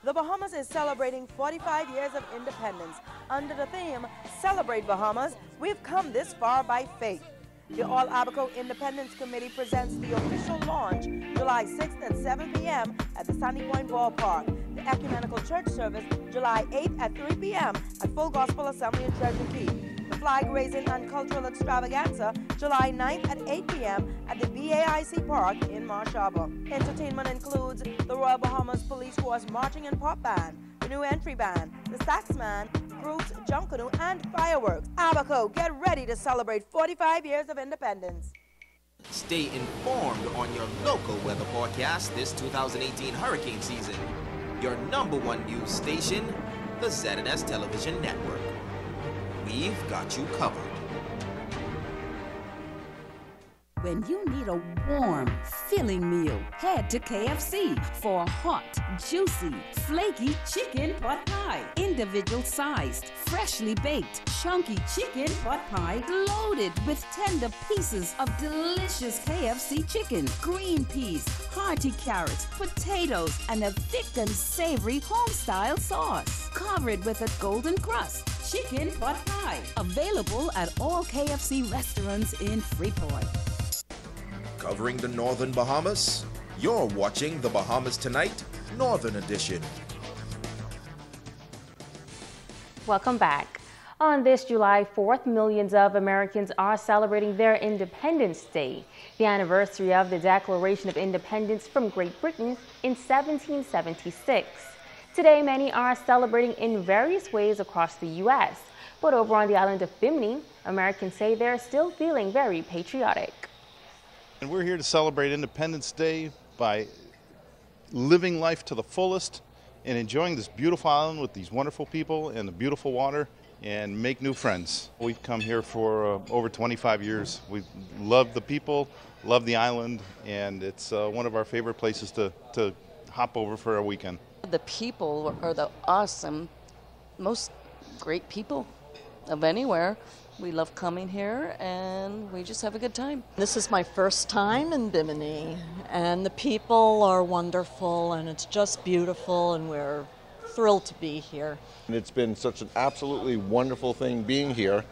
The Bahamas is celebrating 45 years of independence. Under the theme, Celebrate Bahamas, we've come this far by faith. The All Abaco Independence Committee presents the official launch July 6th at 7 p.m. at the Sandy Point Ballpark. The Ecumenical Church Service July 8th at 3 p.m. at Full Gospel Assembly in Treasure Key. The Flag Raising and Cultural Extravaganza July 9th at 8 p.m. at the BAIC Park in Marsh Harbor. Entertainment includes the Royal Bahamas Police Force Marching and Pop Band, the New Entry Band, the Saxman, Fruits, Junkanoo, and fireworks. Abaco, get ready to celebrate 45 years of independence. Stay informed on your local weather forecast this 2018 hurricane season. Your #1 news station, the ZNS Television Network. We've got you covered. When you need a warm, filling meal, head to KFC for a hot, juicy, flaky chicken pot pie. Individual-sized, freshly baked, chunky chicken pot pie loaded with tender pieces of delicious KFC chicken, green peas, hearty carrots, potatoes, and a thick and savory home-style sauce. Covered with a golden crust. Chicken pot pie. Available at all KFC restaurants in Freeport. Covering the Northern Bahamas, you're watching the Bahamas Tonight, Northern Edition. Welcome back. On this July 4th, millions of Americans are celebrating their Independence Day, the anniversary of the Declaration of Independence from Great Britain in 1776. Today, many are celebrating in various ways across the U.S., but over on the island of Bimini, Americans say they're still feeling very patriotic. And we're here to celebrate Independence Day by living life to the fullest and enjoying this beautiful island with these wonderful people and the beautiful water and make new friends. We've come here for over 25 years. We love the people, love the island, and it's one of our favorite places to hop over for a weekend. The people are the awesome, most great people of anywhere. We love coming here and we just have a good time. This is my first time in Bimini and the people are wonderful and it's just beautiful and we're thrilled to be here. And it's been such an absolutely wonderful thing being here.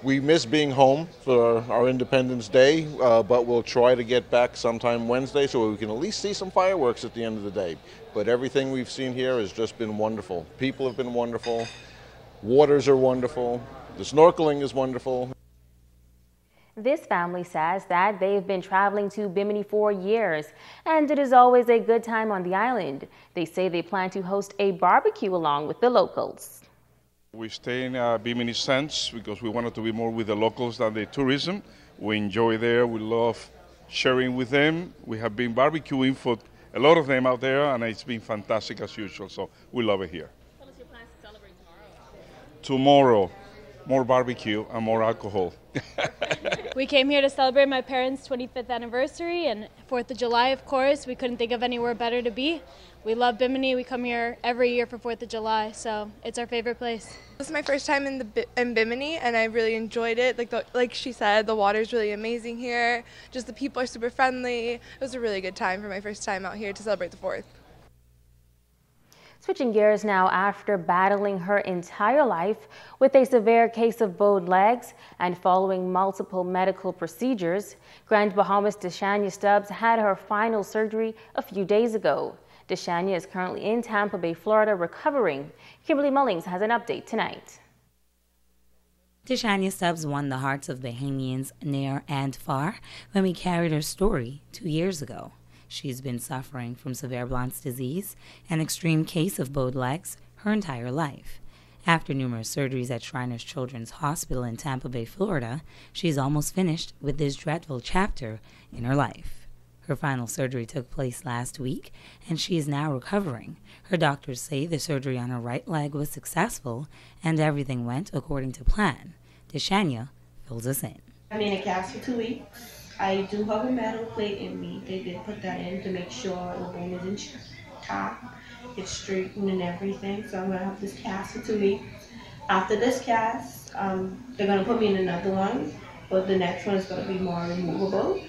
We miss being home for our Independence Day, but we'll try to get back sometime Wednesday so we can at least see some fireworks at the end of the day. But everything we've seen here has just been wonderful. People have been wonderful. Waters are wonderful. The snorkeling is wonderful. This family says that they've been traveling to Bimini for years, and it is always a good time on the island. They say they plan to host a barbecue along with the locals. We stay in Bimini since because we wanted to be more with the locals than the tourism. We enjoy there. We love sharing with them. We have been barbecuing for a lot of them out there, and it's been fantastic as usual, so we love it here. Tell us your plans to celebrate tomorrow. Tomorrow, more barbecue and more alcohol. We came here to celebrate my parents' 25th anniversary and 4th of July, of course. We couldn't think of anywhere better to be. We love Bimini. We come here every year for 4th of July, so it's our favorite place. This is my first time in Bimini, and I really enjoyed it. Like she said, the water's really amazing here. Just the people are super friendly. It was a really good time for my first time out here to celebrate the 4th. Switching gears now, after battling her entire life with a severe case of bowed legs and following multiple medical procedures, Grand Bahamas Deshania Stubbs had her final surgery a few days ago. Deshania is currently in Tampa Bay, Florida, recovering. Kimberly Mullings has an update tonight. Deshania Stubbs won the hearts of Bahamians near and far when we carried her story 2 years ago. She's been suffering from severe Blount's disease, an extreme case of bowed legs, her entire life. After numerous surgeries at Shriners Children's Hospital in Tampa Bay, Florida, she's almost finished with this dreadful chapter in her life. Her final surgery took place last week, and she is now recovering. Her doctors say the surgery on her right leg was successful, and everything went according to plan. Deshania fills us in. I'm in a cast for 2 weeks. I do have a metal plate in me. They did put that in to make sure the bone is intact, it's straightened and everything. So I'm going to have this cast for 2 weeks. After this cast, they're going to put me in another one, but the next one is going to be more removable.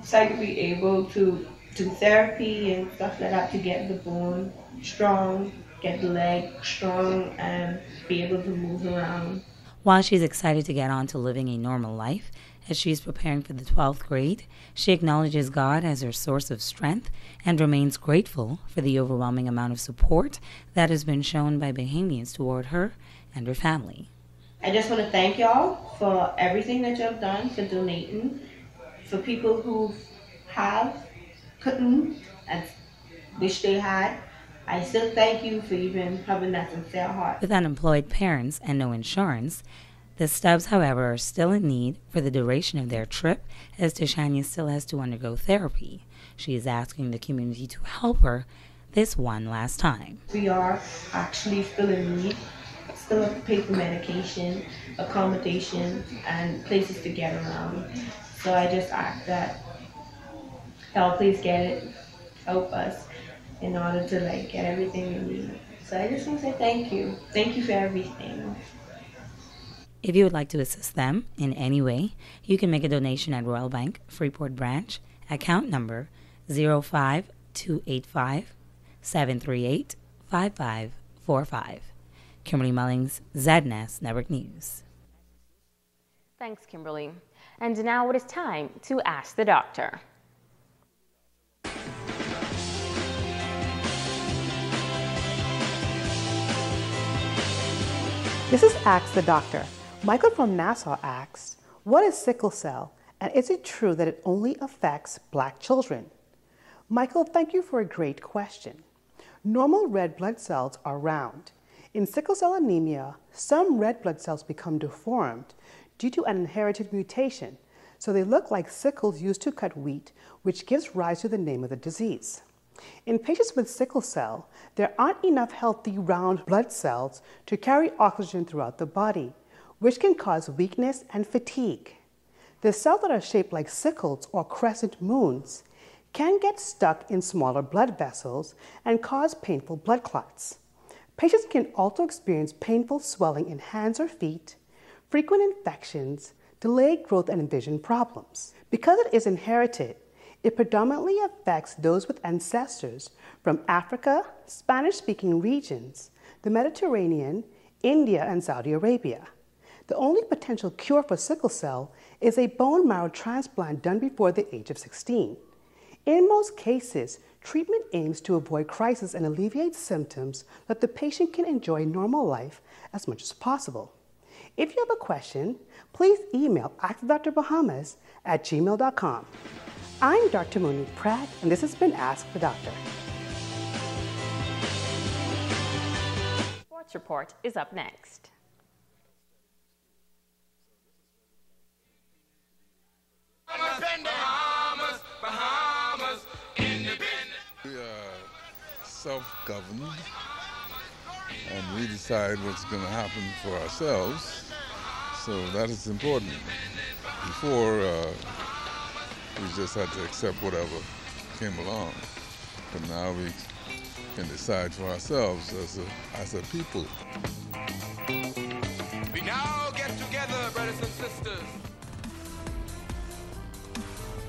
So I could be able to do therapy and stuff like that to get the bone strong, get the leg strong, and be able to move around. While she's excited to get on to living a normal life, as she's preparing for the 12th grade, she acknowledges God as her source of strength and remains grateful for the overwhelming amount of support that has been shown by Bahamians toward her and her family. I just want to thank y'all for everything that y'all done, for donating, for people who couldn't, and wish they had. I still thank you for even having that sincere heart. With unemployed parents and no insurance, the Stubbs, however, are still in need for the duration of their trip, as Deshania still has to undergo therapy. She is asking the community to help her this one last time. We are actually still in need, still have to pay for medication, accommodation, and places to get around. So I just ask that y'all please get it, help us in order to like get everything we need. So I just want to say thank you. Thank you for everything. If you would like to assist them in any way, you can make a donation at Royal Bank, Freeport Branch, account number 05285-738-5545. Kimberly Mullings, ZNS Network News. Thanks, Kimberly. And now it is time to Ask the Doctor. This is Ask the Doctor. Michael from Nassau asks, what is sickle cell, and is it true that it only affects Black children? Michael, thank you for a great question. Normal red blood cells are round. In sickle cell anemia, some red blood cells become deformed due to an inherited mutation, so they look like sickles used to cut wheat, which gives rise to the name of the disease. In patients with sickle cell, there aren't enough healthy round blood cells to carry oxygen throughout the body, which can cause weakness and fatigue. The cells that are shaped like sickles or crescent moons can get stuck in smaller blood vessels and cause painful blood clots. Patients can also experience painful swelling in hands or feet, frequent infections, delayed growth, and vision problems. Because it is inherited, it predominantly affects those with ancestors from Africa, Spanish-speaking regions, the Mediterranean, India, and Saudi Arabia. The only potential cure for sickle cell is a bone marrow transplant done before the age of 16. In most cases, treatment aims to avoid crisis and alleviate symptoms so that the patient can enjoy normal life as much as possible. If you have a question, please email askdrbahamas@gmail.com. I'm Dr. Monique Pratt, and this has been Ask the Doctor. Sports Report is up next. We are self-governed, and we decide what's going to happen for ourselves, so that is important. Before, we just had to accept whatever came along, but now we can decide for ourselves as a people. We now get together, brothers and sisters.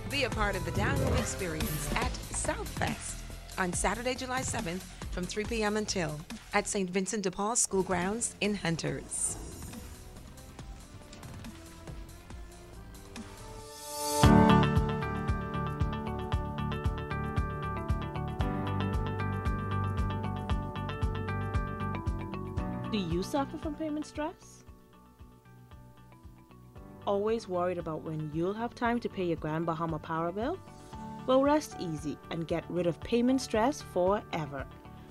Be a part of the download experience at Southfest on Saturday, July 7th from 3 p.m. until at St. Vincent de Paul School Grounds in Hunters. Do you suffer from payment stress? Always worried about when you'll have time to pay your Grand Bahama Power bill? Well, rest easy and get rid of payment stress forever,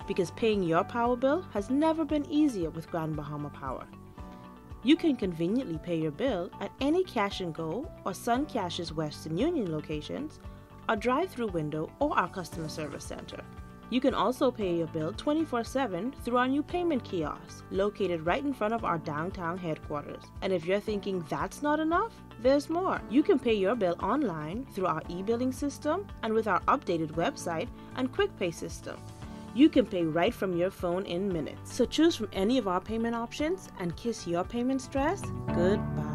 because paying your power bill has never been easier with Grand Bahama Power. You can conveniently pay your bill at any Cash and Go or Sun Cash's Western Union locations, our drive-through window, or our customer service center. You can also pay your bill 24/7 through our new payment kiosk, located right in front of our downtown headquarters. And if you're thinking that's not enough, there's more. You can pay your bill online through our e-billing system and with our updated website and quick pay system. You can pay right from your phone in minutes. So choose from any of our payment options and kiss your payment stress goodbye.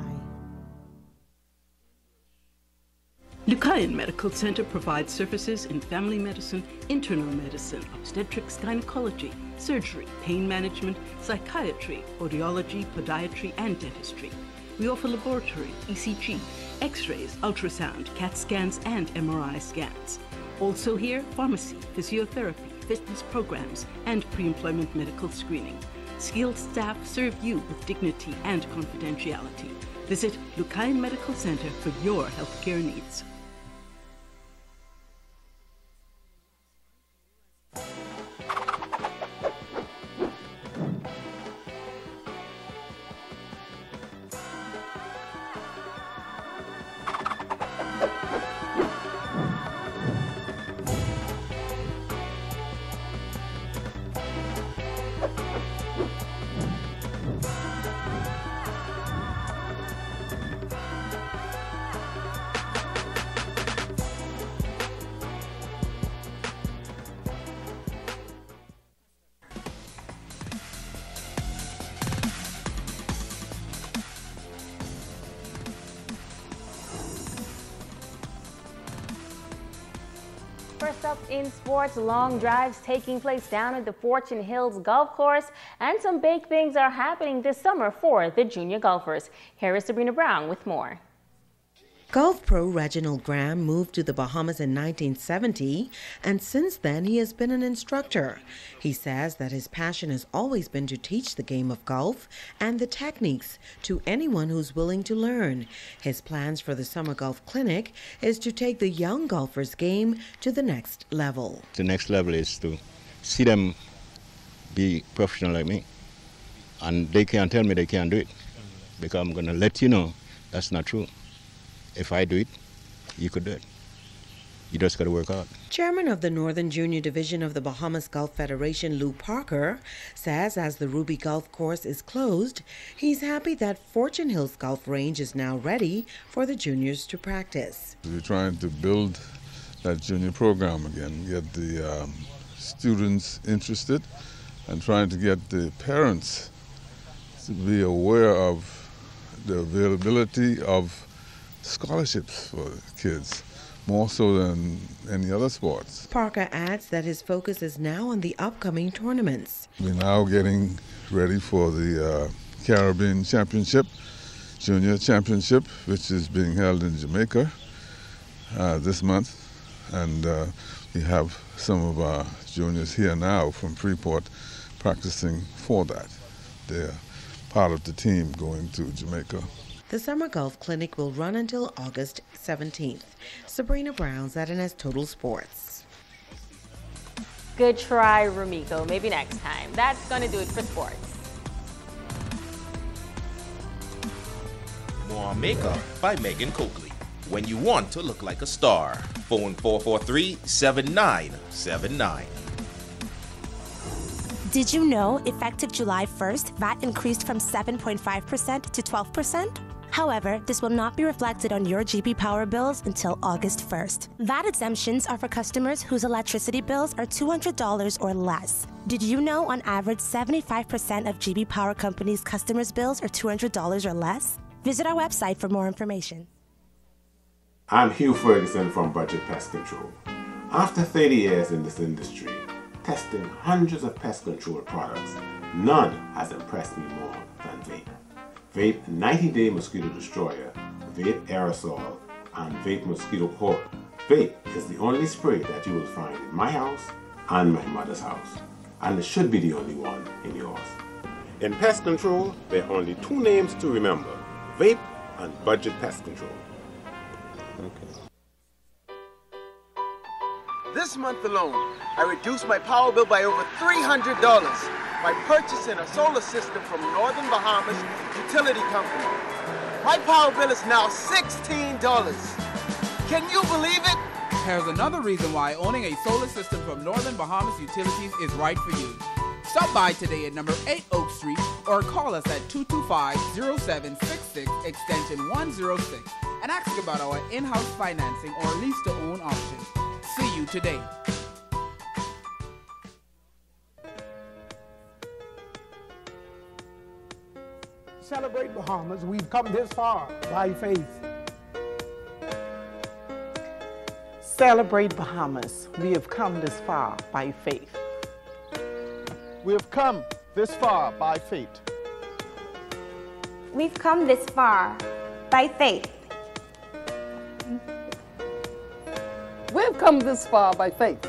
Lucayan Medical Center provides services in family medicine, internal medicine, obstetrics, gynecology, surgery, pain management, psychiatry, audiology, podiatry, and dentistry. We offer laboratory, ECG, X-rays, ultrasound, CAT scans, and MRI scans. Also here, pharmacy, physiotherapy, fitness programs, and pre-employment medical screening. Skilled staff serve you with dignity and confidentiality. Visit Lucayan Medical Center for your healthcare needs. First up in sports, long drives taking place down at the Fortune Hills Golf Course, and some big things are happening this summer for the junior golfers. Here is Sabrina Brown with more. Golf pro Reginald Graham moved to the Bahamas in 1970, and since then he has been an instructor. He says that his passion has always been to teach the game of golf and the techniques to anyone who's willing to learn. His plans for the Summer Golf Clinic is to take the young golfers' game to the next level. The next level is to see them be professional like me, and they can't tell me they can't do it, because I'm going to let you know that's not true. If I do it, you could do it. You just got to work hard. Chairman of the Northern Junior Division of the Bahamas Golf Federation, Lou Parker, says as the Ruby Golf Course is closed, he's happy that Fortune Hills Golf Range is now ready for the juniors to practice. We're trying to build that junior program again, get the students interested, and trying to get the parents to be aware of the availability of scholarships for kids, more so than any other sports. Parker adds that his focus is now on the upcoming tournaments. We're now getting ready for the Caribbean Championship, Junior Championship, which is being held in Jamaica this month. And we have some of our juniors here now from Freeport practicing for that. They're part of the team going to Jamaica. The Summer Golf Clinic will run until August 17th. Sabrina Brown, ZNS Total Sports. Good try, Rumiko. Maybe next time. That's going to do it for sports. More Makeup by Megan Coakley. When you want to look like a star. Phone 443-7979. Did you know effective July 1st, VAT increased from 7.5% to 12%? However, this will not be reflected on your GB Power bills until August 1st. VAT exemptions are for customers whose electricity bills are $200 or less. Did you know on average 75% of GB Power Company's customers' bills are $200 or less? Visit our website for more information. I'm Hugh Ferguson from Budget Pest Control. After 30 years in this industry, testing hundreds of pest control products, none has impressed me more than Vape. Vape 90-Day Mosquito Destroyer, Vape Aerosol, and Vape Mosquito Coil. Vape is the only spray that you will find in my house and my mother's house, and it should be the only one in yours. In pest control, there are only two names to remember: Vape and Budget Pest Control. Okay. This month alone, I reduced my power bill by over $300 by purchasing a solar system from Northern Bahamas Utility Company. My power bill is now $16. Can you believe it? Here's another reason why owning a solar system from Northern Bahamas Utilities is right for you. Stop by today at number 8 Oak Street or call us at 225-0766 extension 106 and ask about our in-house financing or lease-to-own option. See you today. Celebrate Bahamas. We've come this far by faith. Celebrate Bahamas. We have come this far by faith. We have come this far by faith. We've come this far by faith. We've come this far by faith.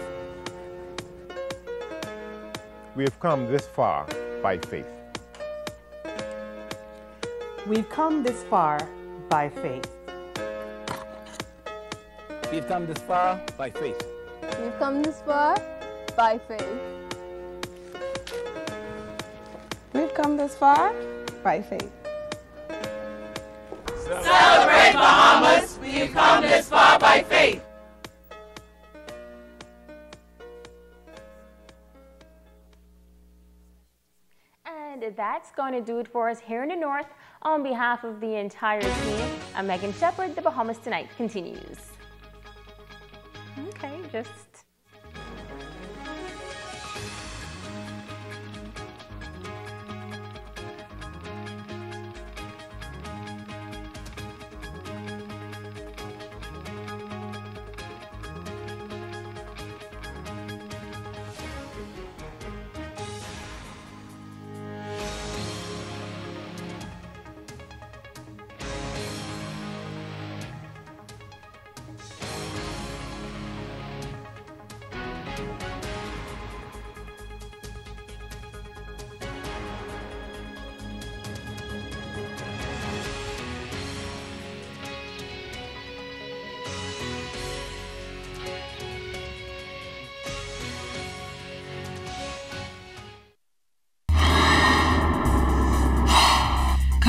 We have come this far by faith. We've come this far by faith. We've come this far by faith. We've come this far by faith. We've come this far by faith. Celebrate Bahamas! We've come this far by faith. And that's going to do it for us here in the North. On behalf of the entire team, I'm Megan Shepard. The Bahamas Tonight continues. Okay, just...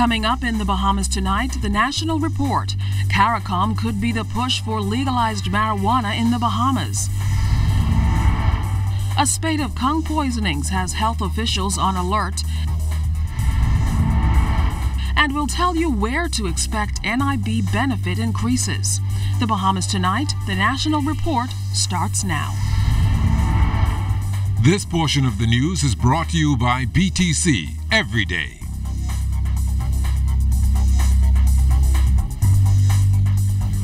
Coming up in the Bahamas tonight, the National Report. CARICOM could be the push for legalized marijuana in the Bahamas. A spate of Conch poisonings has health officials on alert. And we'll tell you where to expect NIB benefit increases. The Bahamas tonight, the National Report starts now. This portion of the news is brought to you by BTC Every Day.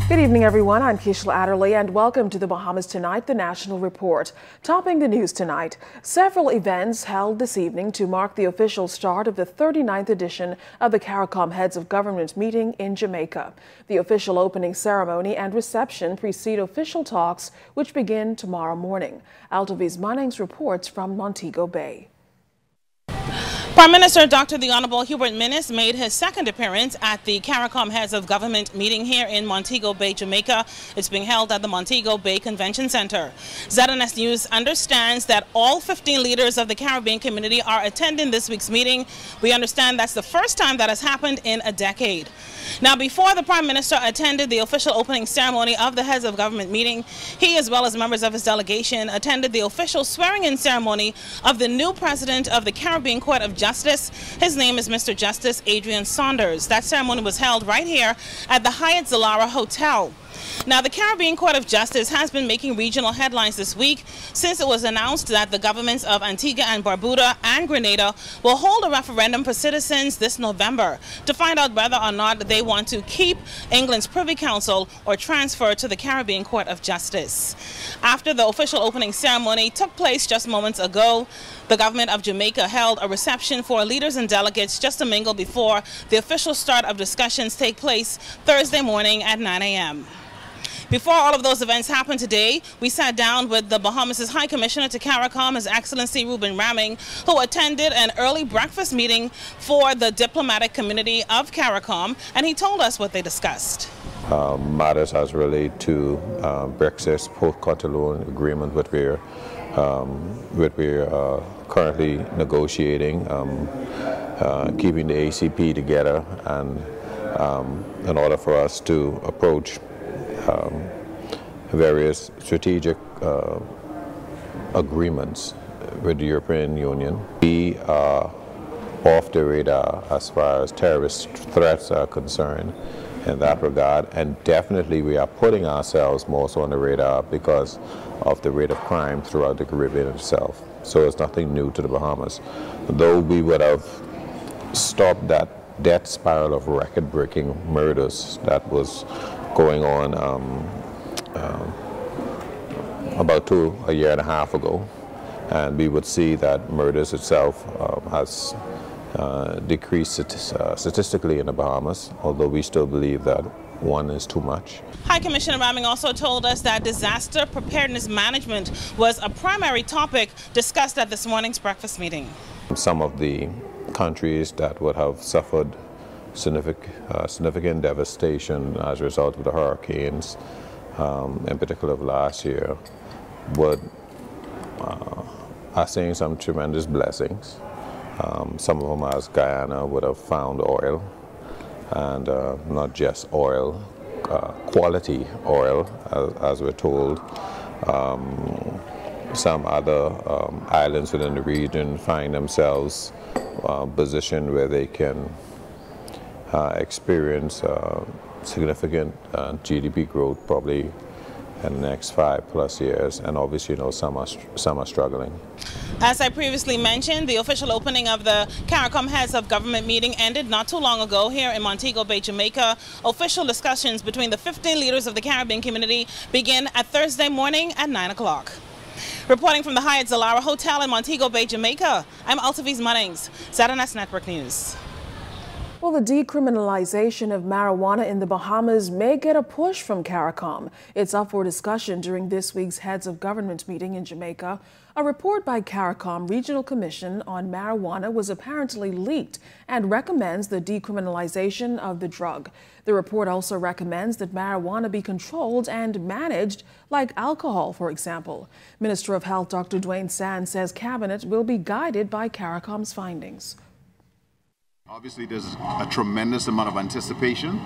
Good evening, everyone. I'm Kishla Adderley, and welcome to the Bahamas Tonight, the National Report. Topping the news tonight, several events held this evening to mark the official start of the 39th edition of the CARICOM Heads of Government meeting in Jamaica. The official opening ceremony and reception precede official talks, which begin tomorrow morning. Altaviz Munnings reports from Montego Bay. Prime Minister Dr. The Honorable Hubert Minnis made his second appearance at the CARICOM Heads of Government meeting here in Montego Bay, Jamaica. It's being held at the Montego Bay Convention Center. ZNS News understands that all 15 leaders of the Caribbean community are attending this week's meeting. We understand that's the first time that has happened in a decade. Now, before the Prime Minister attended the official opening ceremony of the Heads of Government meeting, he, as well as members of his delegation, attended the official swearing-in ceremony of the new president of the Caribbean Court of Justice. His name is Mr. Justice Adrian Saunders. That ceremony was held right here at the Hyatt Zilara Hotel. Now, the Caribbean Court of Justice has been making regional headlines this week since it was announced that the governments of Antigua and Barbuda and Grenada will hold a referendum for citizens this November to find out whether or not they want to keep England's Privy Council or transfer to the Caribbean Court of Justice. After the official opening ceremony took place just moments ago, the government of Jamaica held a reception for leaders and delegates just to mingle before the official start of discussions take place Thursday morning at 9 a.m. Before all of those events happened today, we sat down with the Bahamas' High Commissioner to CARICOM, His Excellency Ruben Ramming, who attended an early breakfast meeting for the diplomatic community of CARICOM, and he told us what they discussed. Matters as related to Brexit's post-Cotonou agreement, which we're currently negotiating, keeping the ACP together, and in order for us to approach various strategic agreements with the European Union. We are off the radar as far as terrorist threats are concerned in that regard, and definitely we are putting ourselves more so on the radar because of the rate of crime throughout the Caribbean itself. So it's nothing new to the Bahamas. Though we would have stopped that death spiral of record-breaking murders that was going on about a year and a half ago, and we would see that murders itself has decreased statistically in the Bahamas, although we still believe that one is too much. High Commissioner Ramming also told us that disaster preparedness management was a primary topic discussed at this morning's breakfast meeting. Some of the countries that would have suffered significant devastation as a result of the hurricanes, in particular of last year, are seeing some tremendous blessings. Some of them, as Guyana, would have found oil, and not just oil, quality oil, as we're told. Some other islands within the region find themselves positioned where they can experience significant GDP growth probably in the next 5+ years, and obviously, some are struggling. As I previously mentioned, the official opening of the CARICOM Heads of Government meeting ended not too long ago here in Montego Bay, Jamaica. Official discussions between the 15 leaders of the Caribbean community begin at Thursday morning at 9 o'clock. Reporting from the Hyatt Zilara Hotel in Montego Bay, Jamaica, I'm Altaviz Munnings, ZNS Network News. Well, the decriminalization of marijuana in the Bahamas may get a push from CARICOM. It's up for discussion during this week's Heads of Government meeting in Jamaica. A report by CARICOM Regional Commission on Marijuana was apparently leaked and recommends the decriminalization of the drug. The report also recommends that marijuana be controlled and managed like alcohol, for example. Minister of Health Dr. Dwayne Sands says Cabinet will be guided by CARICOM's findings. Obviously, there's a tremendous amount of anticipation.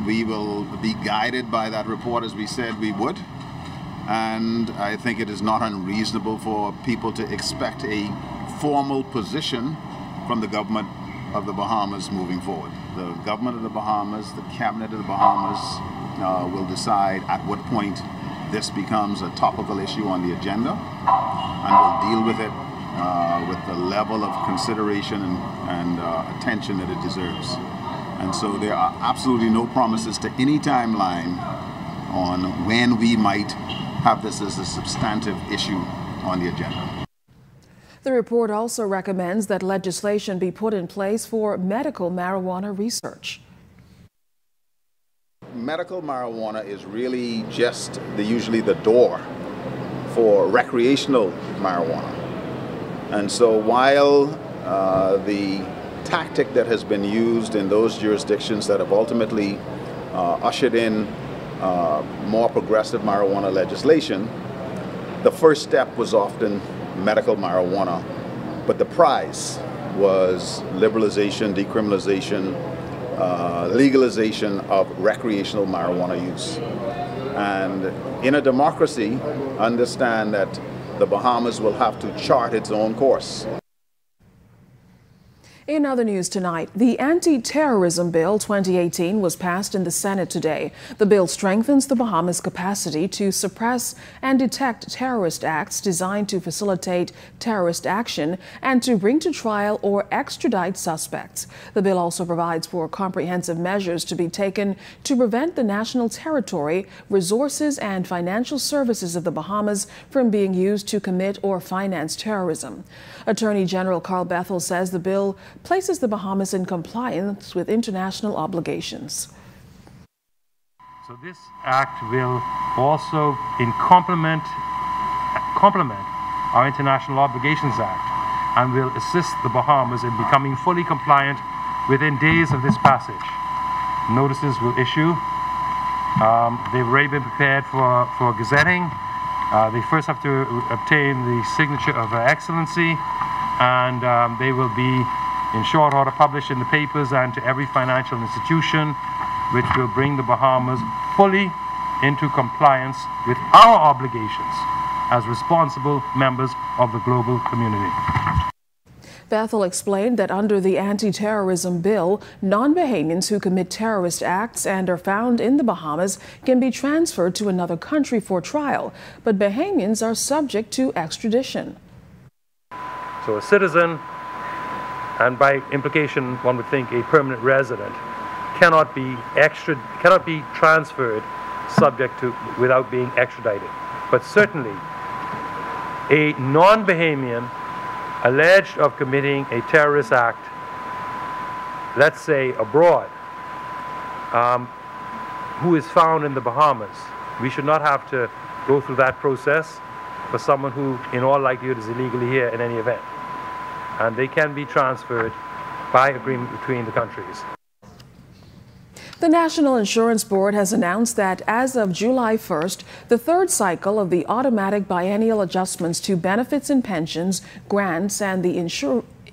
We will be guided by that report as we said we would. And I think it is not unreasonable for people to expect a formal position from the government of the Bahamas moving forward. The government of the Bahamas, the cabinet of the Bahamas will decide at what point this becomes a topical issue on the agenda, and will deal with it with the level of consideration and attention that it deserves. And so there are absolutely no promises to any timeline on when we might have this as a substantive issue on the agenda. The report also recommends that legislation be put in place for medical marijuana research. Medical marijuana is really just usually the door for recreational marijuana. And so while the tactic that has been used in those jurisdictions that have ultimately ushered in more progressive marijuana legislation, the first step was often medical marijuana, but the prize was liberalization, decriminalization, legalization of recreational marijuana use. And in a democracy, understand that the Bahamas will have to chart its own course. In other news tonight, the Anti-Terrorism Bill 2018 was passed in the Senate today. The bill strengthens the Bahamas' capacity to suppress and detect terrorist acts designed to facilitate terrorist action and to bring to trial or extradite suspects. The bill also provides for comprehensive measures to be taken to prevent the national territory, resources, and financial services of the Bahamas from being used to commit or finance terrorism. Attorney General Carl Bethel says the bill places the Bahamas in compliance with international obligations. So this act will also complement our International Obligations Act and will assist the Bahamas in becoming fully compliant within days of this passage. Notices will issue. They've already been prepared for gazetting. They first have to obtain the signature of Her Excellency, and they will be in short order published in the papers and to every financial institution, which will bring the Bahamas fully into compliance with our obligations as responsible members of the global community. Bethel explained that under the anti-terrorism bill, non-Bahamians who commit terrorist acts and are found in the Bahamas can be transferred to another country for trial, but Bahamians are subject to extradition. So a citizen, and by implication one would think a permanent resident, cannot be transferred subject to without being extradited. But certainly a non-Bahamian alleged of committing a terrorist act, let's say abroad, who is found in the Bahamas, we should not have to go through that process for someone who in all likelihood is illegally here in any event. And they can be transferred by agreement between the countries. The National Insurance Board has announced that as of July 1st, the third cycle of the automatic biennial adjustments to benefits and pensions, grants, and the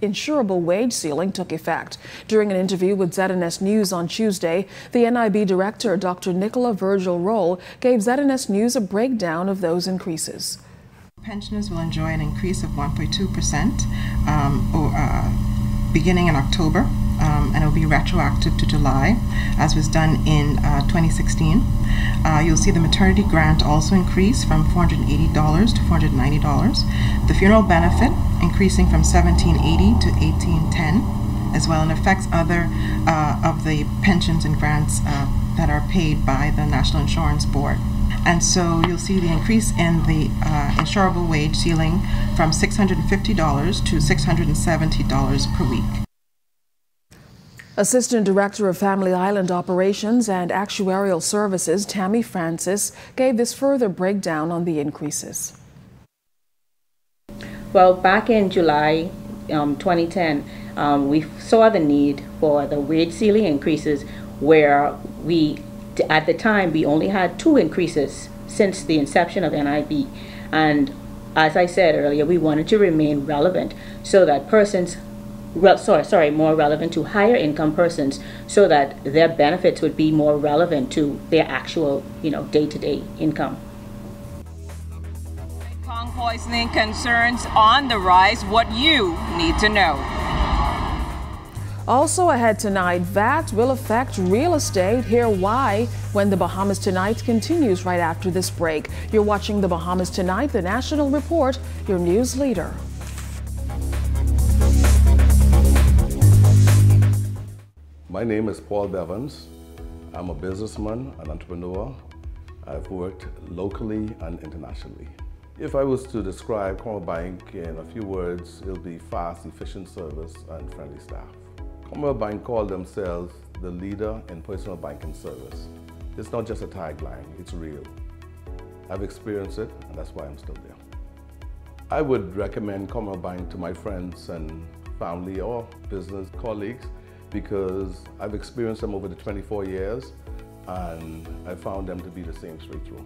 insurable wage ceiling took effect. During an interview with ZNS News on Tuesday, the NIB Director, Dr. Nicola Virgil-Roll, gave ZNS News a breakdown of those increases. Pensioners will enjoy an increase of 1.2% beginning in October, and it will be retroactive to July, as was done in 2016. You'll see the maternity grant also increase from $480 to $490. The funeral benefit increasing from $1,780 to $1,810, as well, and affects other of the pensions and grants that are paid by the National Insurance Board. And so you'll see the increase in the insurable wage ceiling from $650 to $670 per week. Assistant Director of Family Island Operations and Actuarial Services, Tammy Francis, gave this further breakdown on the increases. Well, back in July 2010, we saw the need for the wage ceiling increases, where at the time, we only had 2 increases since the inception of NIB. And as I said earlier, we wanted to remain relevant so that persons more relevant to higher income persons, so that their benefits would be more relevant to their actual, day-to-day income. Conch poisoning concerns on the rise. What you need to know. Also ahead tonight, VAT will affect real estate. Hear why when the Bahamas Tonight continues right after this break. You're watching the Bahamas Tonight, the National Report, your news leader. My name is Paul Bevans. I'm a businessman, an entrepreneur. I've worked locally and internationally. If I was to describe Commonwealth Bank in a few words, it'll be fast, efficient service and friendly staff. Commonwealth Bank call themselves the leader in personal banking service. It's not just a tagline, it's real. I've experienced it, and that's why I'm still there. I would recommend Commonwealth Bank to my friends and family or business colleagues because I've experienced them over the 24 years, and I found them to be the same straight through.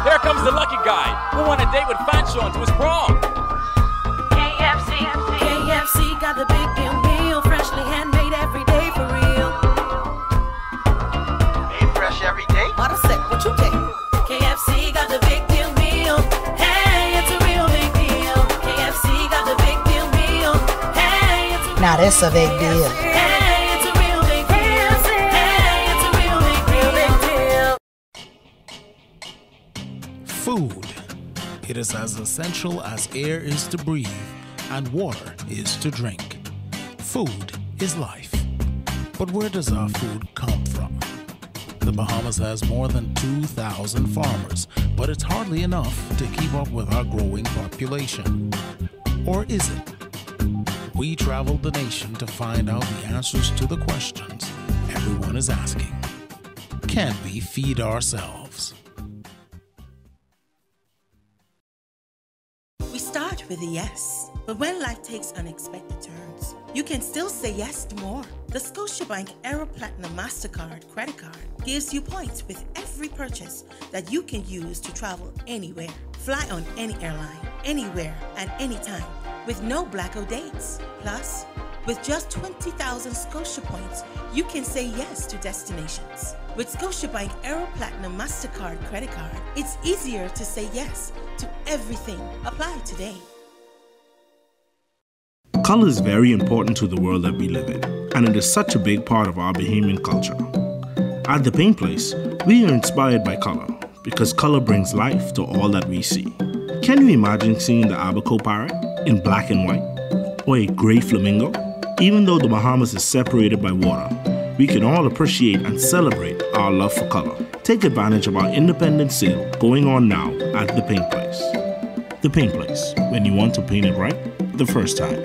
Here comes the lucky guy who won a date with Fanchon to his prom. KFC got the big deal meal, freshly handmade every day for real. Ain't fresh every day? What I said, what you take? KFC got the big deal meal. Hey, it's a real big deal. KFC got the big deal meal. Hey, it's a now that's a big deal. Hey, it's a real big deal. Hey, it's a real big deal. Food. It is as essential as air is to breathe and water is to drink. Food is life. But where does our food come from? The Bahamas has more than 2,000 farmers, but it's hardly enough to keep up with our growing population. Or is it? We traveled the nation to find out the answers to the questions everyone is asking. Can we feed ourselves? We start with a yes, but when life takes unexpected turns, you can still say yes to more. The Scotiabank Aero Platinum MasterCard credit card gives you points with every purchase that you can use to travel anywhere. Fly on any airline, anywhere, and anytime, with no blackout dates. Plus, with just 20,000 Scotia points, you can say yes to destinations. With Scotiabank Aero Platinum MasterCard credit card, it's easier to say yes to everything. Apply today. Color is very important to the world that we live in, and it is such a big part of our Bahamian culture. At the Paint Place, we are inspired by color because color brings life to all that we see. Can you imagine seeing the Abaco parrot in black and white, or a gray flamingo? Even though the Bahamas is separated by water, we can all appreciate and celebrate our love for color. Take advantage of our independent sale going on now at The Paint Place. The Paint Place, when you want to paint it right the first time.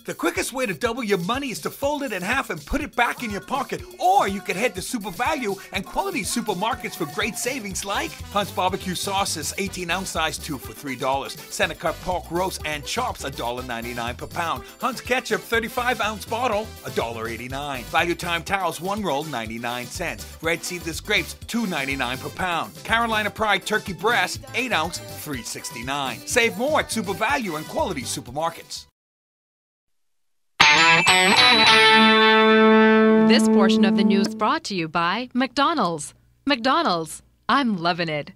The quickest way to double your money is to fold it in half and put it back in your pocket. Or you could head to Super Value and Quality Supermarkets for great savings like Hunt's Barbecue Sauces, 18-ounce size 2 for $3. Center Cut Pork Roast and Chops, $1.99 per pound. Hunt's Ketchup, 35-ounce bottle, $1.89. Value Time Towels, 1 roll, 99 cents. Red Seedless Grapes, $2.99 per pound. Carolina Pride Turkey Breast, 8-ounce, $3.69. Save more at Super Value and Quality Supermarkets. This portion of the news brought to you by McDonald's. McDonald's, I'm loving it.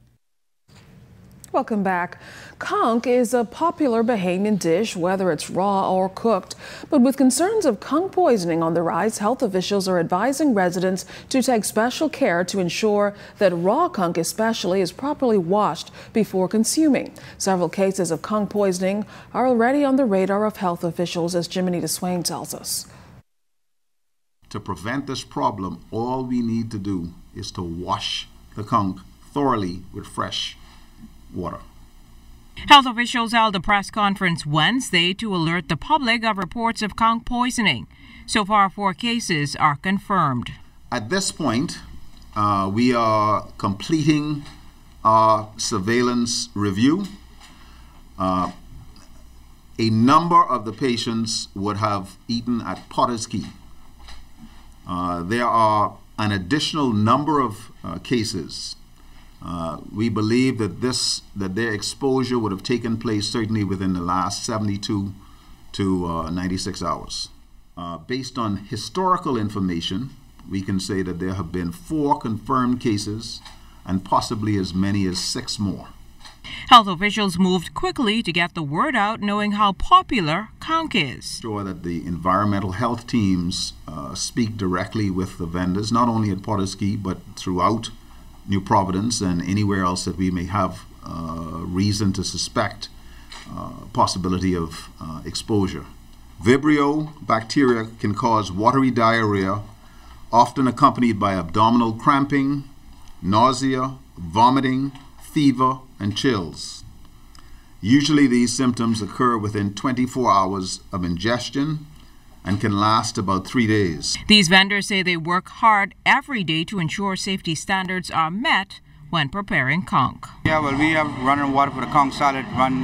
Welcome back. Conch is a popular Bahamian dish, whether it's raw or cooked. But with concerns of conch poisoning on the rise, health officials are advising residents to take special care to ensure that raw conch especially is properly washed before consuming. Several cases of conch poisoning are already on the radar of health officials, as Bimini Swain tells us. To prevent this problem, all we need to do is to wash the conch thoroughly with fresh water. Health officials held a press conference Wednesday to alert the public of reports of conch poisoning. So far, 4 cases are confirmed. At this point, we are completing our surveillance review. A number of the patients would have eaten at Potter's Key. There are an additional number of cases We believe that their exposure would have taken place certainly within the last 72 to 96 hours. Based on historical information, we can say that there have been 4 confirmed cases and possibly as many as 6 more. Health officials moved quickly to get the word out, knowing how popular Conch is. Sure that the environmental health teams speak directly with the vendors, not only at Porter's-Key, but throughout New Providence and anywhere else that we may have reason to suspect possibility of exposure. Vibrio bacteria can cause watery diarrhea, often accompanied by abdominal cramping, nausea, vomiting, fever, and chills. Usually these symptoms occur within 24 hours of ingestion and can last about 3 days. These vendors say they work hard every day to ensure safety standards are met when preparing conch. Yeah, well, we have running water for the conch salad, run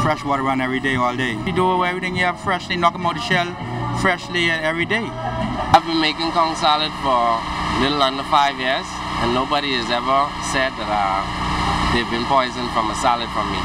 fresh water run every day, all day. We do everything you have freshly, knock them out the shell freshly every day. I've been making conch salad for a little under 5 years, and nobody has ever said that they've been poisoned from a salad from me.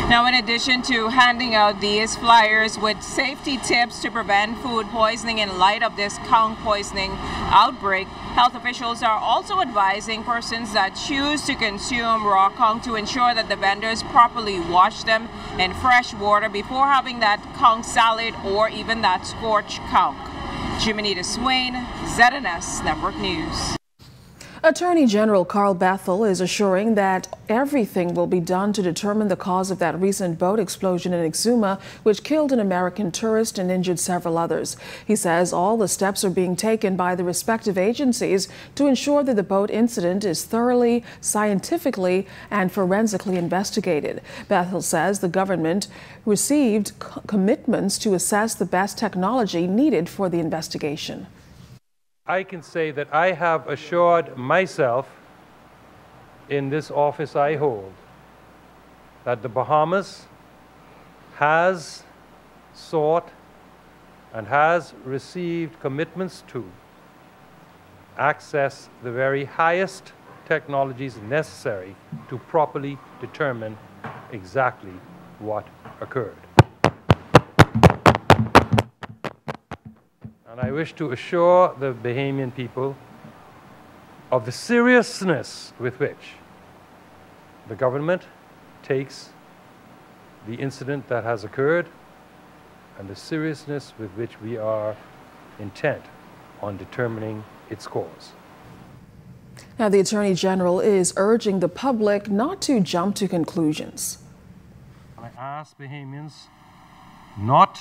Now, in addition to handing out these flyers with safety tips to prevent food poisoning in light of this conch poisoning outbreak, health officials are also advising persons that choose to consume raw conch to ensure that the vendors properly wash them in fresh water before having that conch salad or even that scorched conch. Bimini Swain, ZNS Network News. Attorney General Carl Bethel is assuring that everything will be done to determine the cause of that recent boat explosion in Exuma, which killed an American tourist and injured several others. He says all the steps are being taken by the respective agencies to ensure that the boat incident is thoroughly, scientifically, and forensically investigated. Bethel says the government received commitments to assess the best technology needed for the investigation. I can say that I have assured myself in this office I hold that the Bahamas has sought and has received commitments to access the very highest technologies necessary to properly determine exactly what occurred. And I wish to assure the Bahamian people of the seriousness with which the government takes the incident that has occurred and the seriousness with which we are intent on determining its cause. Now, the Attorney General is urging the public not to jump to conclusions. I ask Bahamians not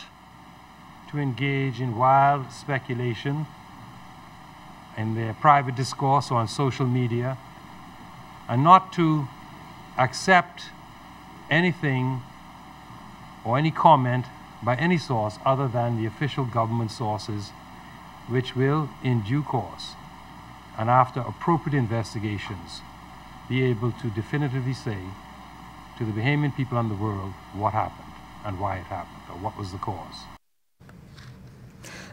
to engage in wild speculation in their private discourse or on social media, and not to accept anything or any comment by any source other than the official government sources, which will, in due course and after appropriate investigations, be able to definitively say to the Bahamian people and the world what happened and why it happened, or what was the cause.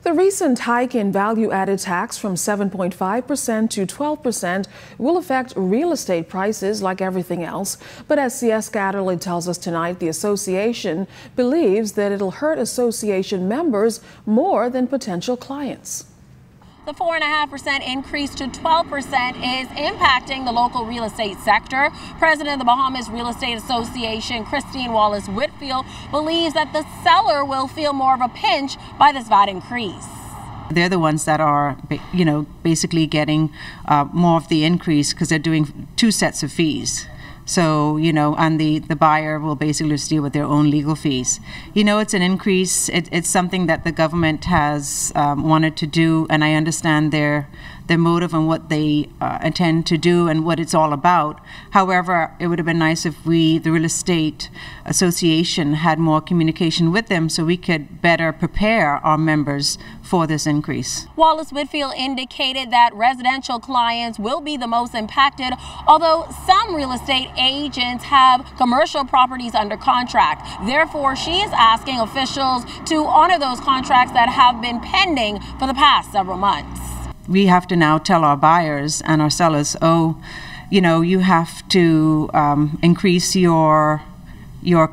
The recent hike in value-added tax from 7.5% to 12% will affect real estate prices like everything else. But as C.S. Scatterly tells us tonight, the association believes that it'll hurt association members more than potential clients. The 4.5% increase to 12% is impacting the local real estate sector. President of the Bahamas Real Estate Association, Christine Wallace-Whitfield, believes that the seller will feel more of a pinch by this VAT increase. They're the ones that are, basically getting more of the increase because they're doing 2 sets of fees. So, and the buyer will basically just deal with their own legal fees. It's an increase. It's something that the government has wanted to do, and I understand their motive and what they intend to do and what it's all about. However, it would have been nice if we, the Real Estate Association, had more communication with them so we could better prepare our members for this increase. Wallace-Whitfield indicated that residential clients will be the most impacted, although some real estate agents have commercial properties under contract. Therefore, she is asking officials to honor those contracts that have been pending for the past several months. We have to now tell our buyers and our sellers, you have to increase your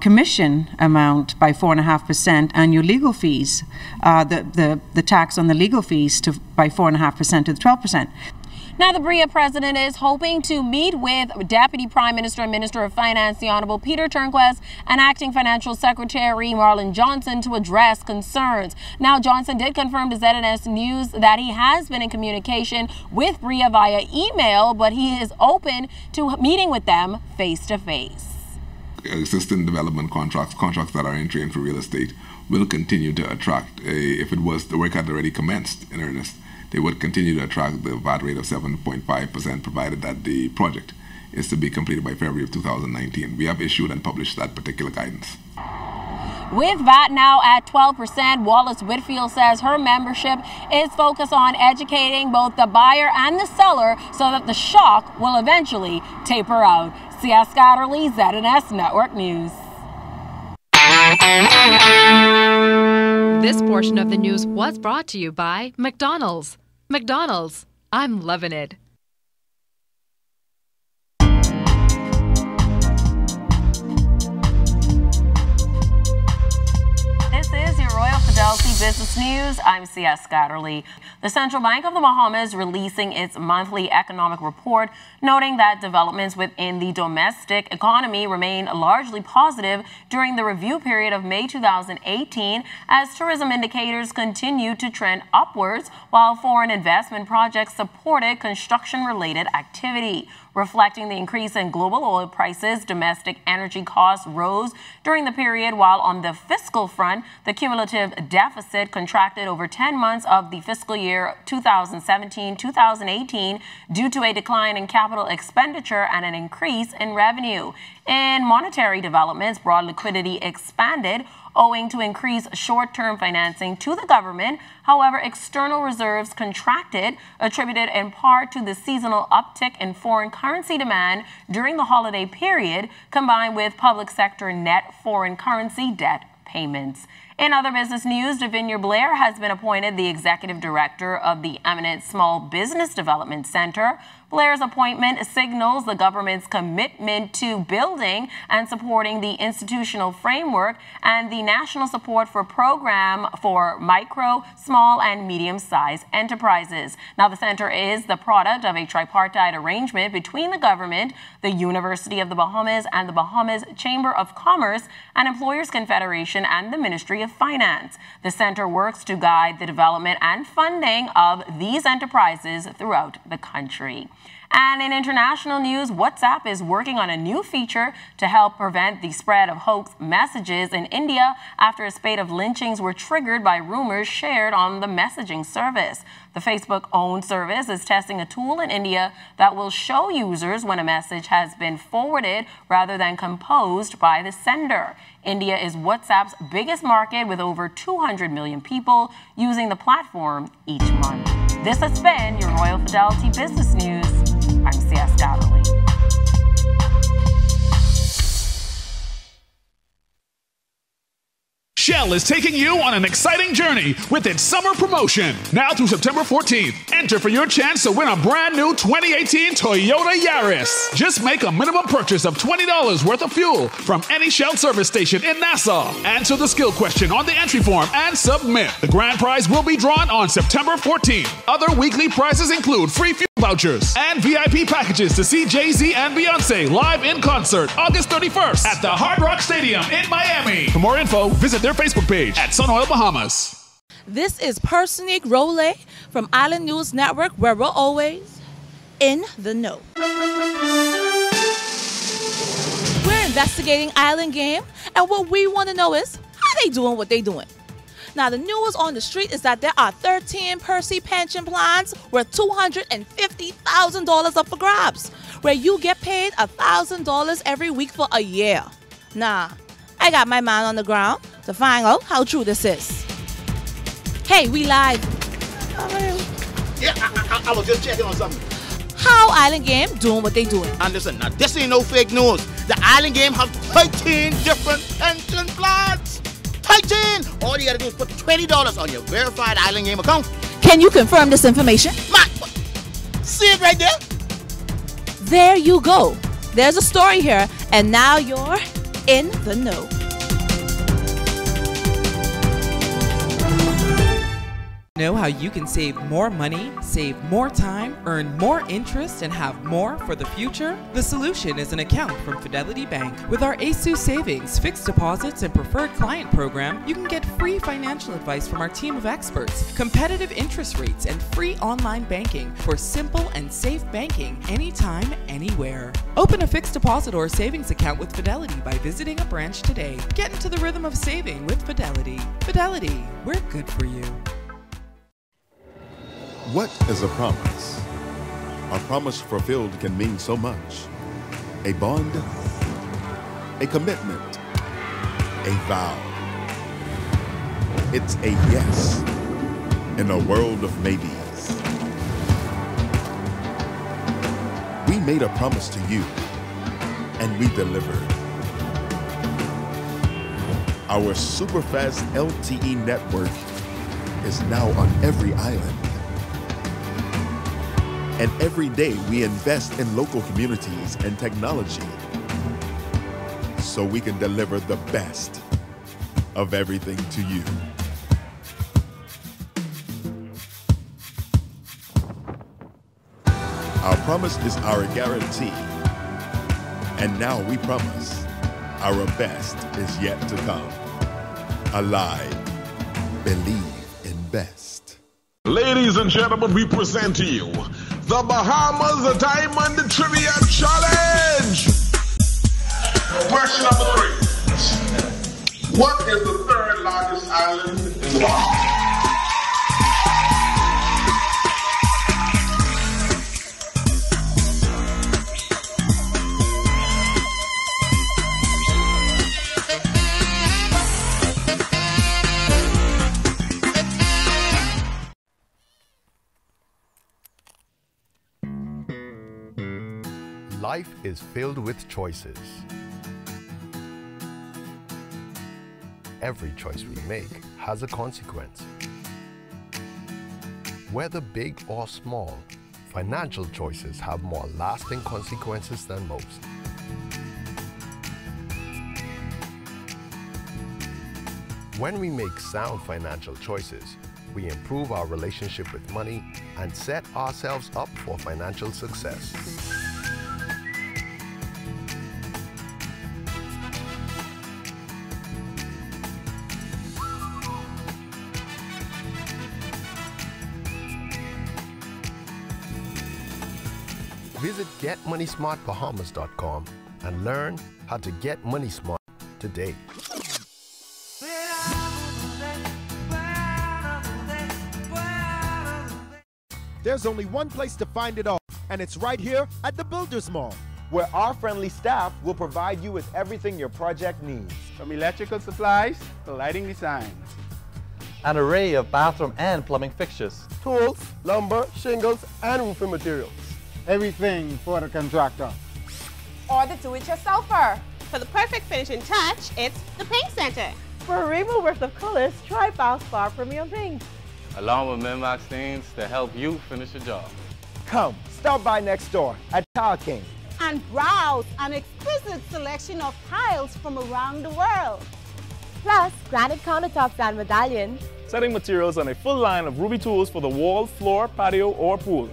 commission amount by 4.5% and your legal fees, the tax on the legal fees by 4.5% to 12%. Now, the BRIA president is hoping to meet with Deputy Prime Minister and Minister of Finance, the Honorable Peter Turnquest, and Acting Financial Secretary Marlon Johnson to address concerns. Now, Johnson did confirm to ZNS News that he has been in communication with BRIA via email, but he is open to meeting with them face-to-face. Existing development contracts that are entering for real estate will continue to attract, if it was the work had already commenced in earnest, they would continue to attract the VAT rate of 7.5%, provided that the project is to be completed by February of 2019. We have issued and published that particular guidance. With VAT now at 12%, Wallace Whitfield says her membership is focused on educating both the buyer and the seller so that the shock will eventually taper out. C.S. Scatterly, ZNS Network News. This portion of the news was brought to you by McDonald's. McDonald's, I'm loving it. This is your Royal Fidelity Business News. I'm C.S. Scatterly. The Central Bank of the Bahamas releasing its monthly economic report, noting that developments within the domestic economy remain largely positive during the review period of May 2018 as tourism indicators continue to trend upwards while foreign investment projects supported construction-related activity. Reflecting the increase in global oil prices, domestic energy costs rose during the period, while on the fiscal front, the cumulative deficit contracted over 10 months of the fiscal year 2017-2018 due to a decline in capital expenditure and an increase in revenue. In monetary developments, broad liquidity expanded owing to increased short-term financing to the government. However, external reserves contracted, attributed in part to the seasonal uptick in foreign currency demand during the holiday period, combined with public sector net foreign currency debt payments. In other business news, Davinia Blair has been appointed the executive director of the eminent Small Business Development Center. Blair's appointment signals the government's commitment to building and supporting the institutional framework and the national support for program for micro, small, and medium-sized enterprises. Now, the center is the product of a tripartite arrangement between the government, the University of the Bahamas, and the Bahamas Chamber of Commerce and Employers Confederation and the Ministry of Finance. The center works to guide the development and funding of these enterprises throughout the country. And in international news, WhatsApp is working on a new feature to help prevent the spread of hoax messages in India after a spate of lynchings were triggered by rumors shared on the messaging service. The Facebook-owned service is testing a tool in India that will show users when a message has been forwarded rather than composed by the sender. India is WhatsApp's biggest market with over 200 million people using the platform each month. This has been your Royal Fidelity Business News. I'm C.S. Scatterly. Shell is taking you on an exciting journey with its summer promotion. Now through September 14th, enter for your chance to win a brand new 2018 Toyota Yaris. Just make a minimum purchase of $20 worth of fuel from any Shell service station in Nassau. Answer the skill question on the entry form and submit. The grand prize will be drawn on September 14th. Other weekly prizes include free fuel vouchers and VIP packages to see Jay-Z and Beyonce live in concert August 31st at the Hard Rock Stadium in Miami. For more info, visit their Facebook page at Sun Oil Bahamas. This is Personique Role from Island News Network, where we're always in the know. We're investigating Island Game, and what we want to know is how they doing what they doing. Now, the news on the street is that there are 13 Percy pension plans worth $250,000 up for grabs, where you get paid $1,000 every week for a year. Nah, I got my man on the ground to find out how true this is. Hey, we live. Yeah, I was just checking on something. How Island Game doing what they doing? And listen, now this ain't no fake news. The Island Game have 13 different pension plans. 13! All you gotta do is put $20 on your verified Island Game account. Can you confirm this information? Man, see it right there? There you go. There's a story here, and now you're in the know. Know how you can save more money, save more time, earn more interest, and have more for the future? The solution is an account from Fidelity Bank. With our ASU Savings, fixed deposits, and preferred client program, you can get free financial advice from our team of experts, competitive interest rates, and free online banking for simple and safe banking anytime, anywhere. Open a fixed deposit or savings account with Fidelity by visiting a branch today. Get into the rhythm of saving with Fidelity. Fidelity, we're good for you. What is a promise? A promise fulfilled can mean so much. A bond, a commitment, a vow. It's a yes in a world of maybes. We made a promise to you, and we delivered. Our superfast LTE network is now on every island. And every day we invest in local communities and technology so we can deliver the best of everything to you. Our promise is our guarantee. And now we promise our best is yet to come. Alive, believe in best. Ladies and gentlemen, we present to you the Bahamas Diamond Trivia Challenge. Question number 3. What is the third largest island in the Bahamas? Life is filled with choices. Every choice we make has a consequence. Whether big or small, financial choices have more lasting consequences than most. When we make sound financial choices, we improve our relationship with money and set ourselves up for financial success. Visit GetMoneySmartBahamas.com and learn how to get money smart today. There's only one place to find it all, and it's right here at the Builders Mall, where our friendly staff will provide you with everything your project needs. From electrical supplies to lighting design. An array of bathroom and plumbing fixtures. Tools, lumber, shingles, and roofing materials. Everything for the contractor. Or the do-it-yourselfer. For the perfect finishing touch, it's the Paint Center. For a rainbow worth of colors, try Valspar Premium Paint. Along with Minmax stains to help you finish the job. Come, stop by next door at Tile King. And browse an exquisite selection of tiles from around the world. Plus, granite countertops and medallions. Setting materials and a full line of Ruby tools for the wall, floor, patio, or pool.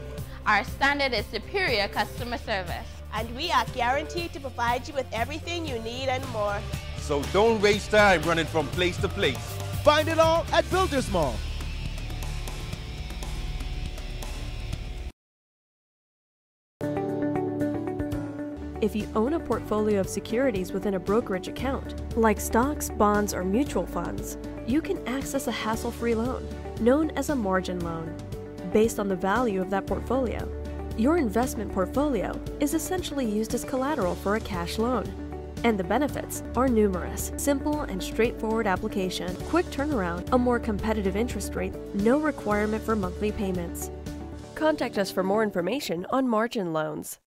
Our standard is superior customer service. And we are guaranteed to provide you with everything you need and more. So don't waste time running from place to place. Find it all at Builders Mall. If you own a portfolio of securities within a brokerage account, like stocks, bonds, or mutual funds, you can access a hassle-free loan, known as a margin loan, based on the value of that portfolio. Your investment portfolio is essentially used as collateral for a cash loan. And the benefits are numerous. Simple and straightforward application, quick turnaround, a more competitive interest rate, no requirement for monthly payments. Contact us for more information on margin loans.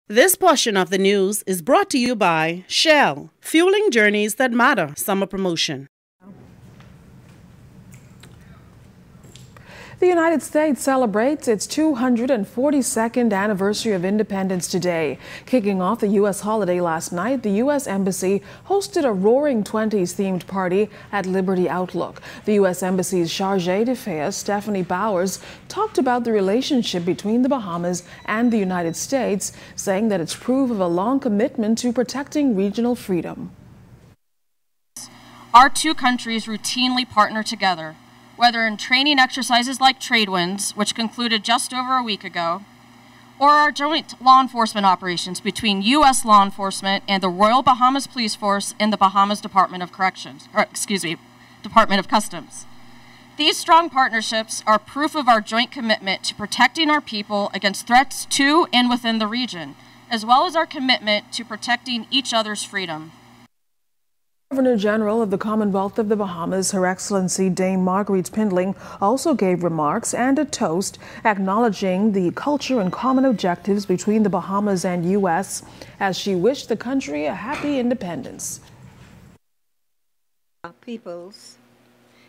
This portion of the news is brought to you by Shell, fueling journeys that matter. Summer promotion. The United States celebrates its 242nd anniversary of independence today. Kicking off the U.S. holiday last night, the U.S. Embassy hosted a Roaring Twenties themed party at Liberty Outlook. The U.S. Embassy's Chargé d'Affaires, Stephanie Bowers, talked about the relationship between the Bahamas and the United States, saying that it's proof of a long commitment to protecting regional freedom. Our two countries routinely partner together, whether in training exercises like Trade Winds, which concluded just over a week ago, or our joint law enforcement operations between U.S. law enforcement and the Royal Bahamas Police Force and the Bahamas Department of Department of Customs. These strong partnerships are proof of our joint commitment to protecting our people against threats to and within the region, as well as our commitment to protecting each other's freedom. Governor General of the Commonwealth of the Bahamas, Her Excellency Dame Marguerite Spindling, also gave remarks and a toast acknowledging the culture and common objectives between the Bahamas and U.S. as she wished the country a happy independence. Peoples.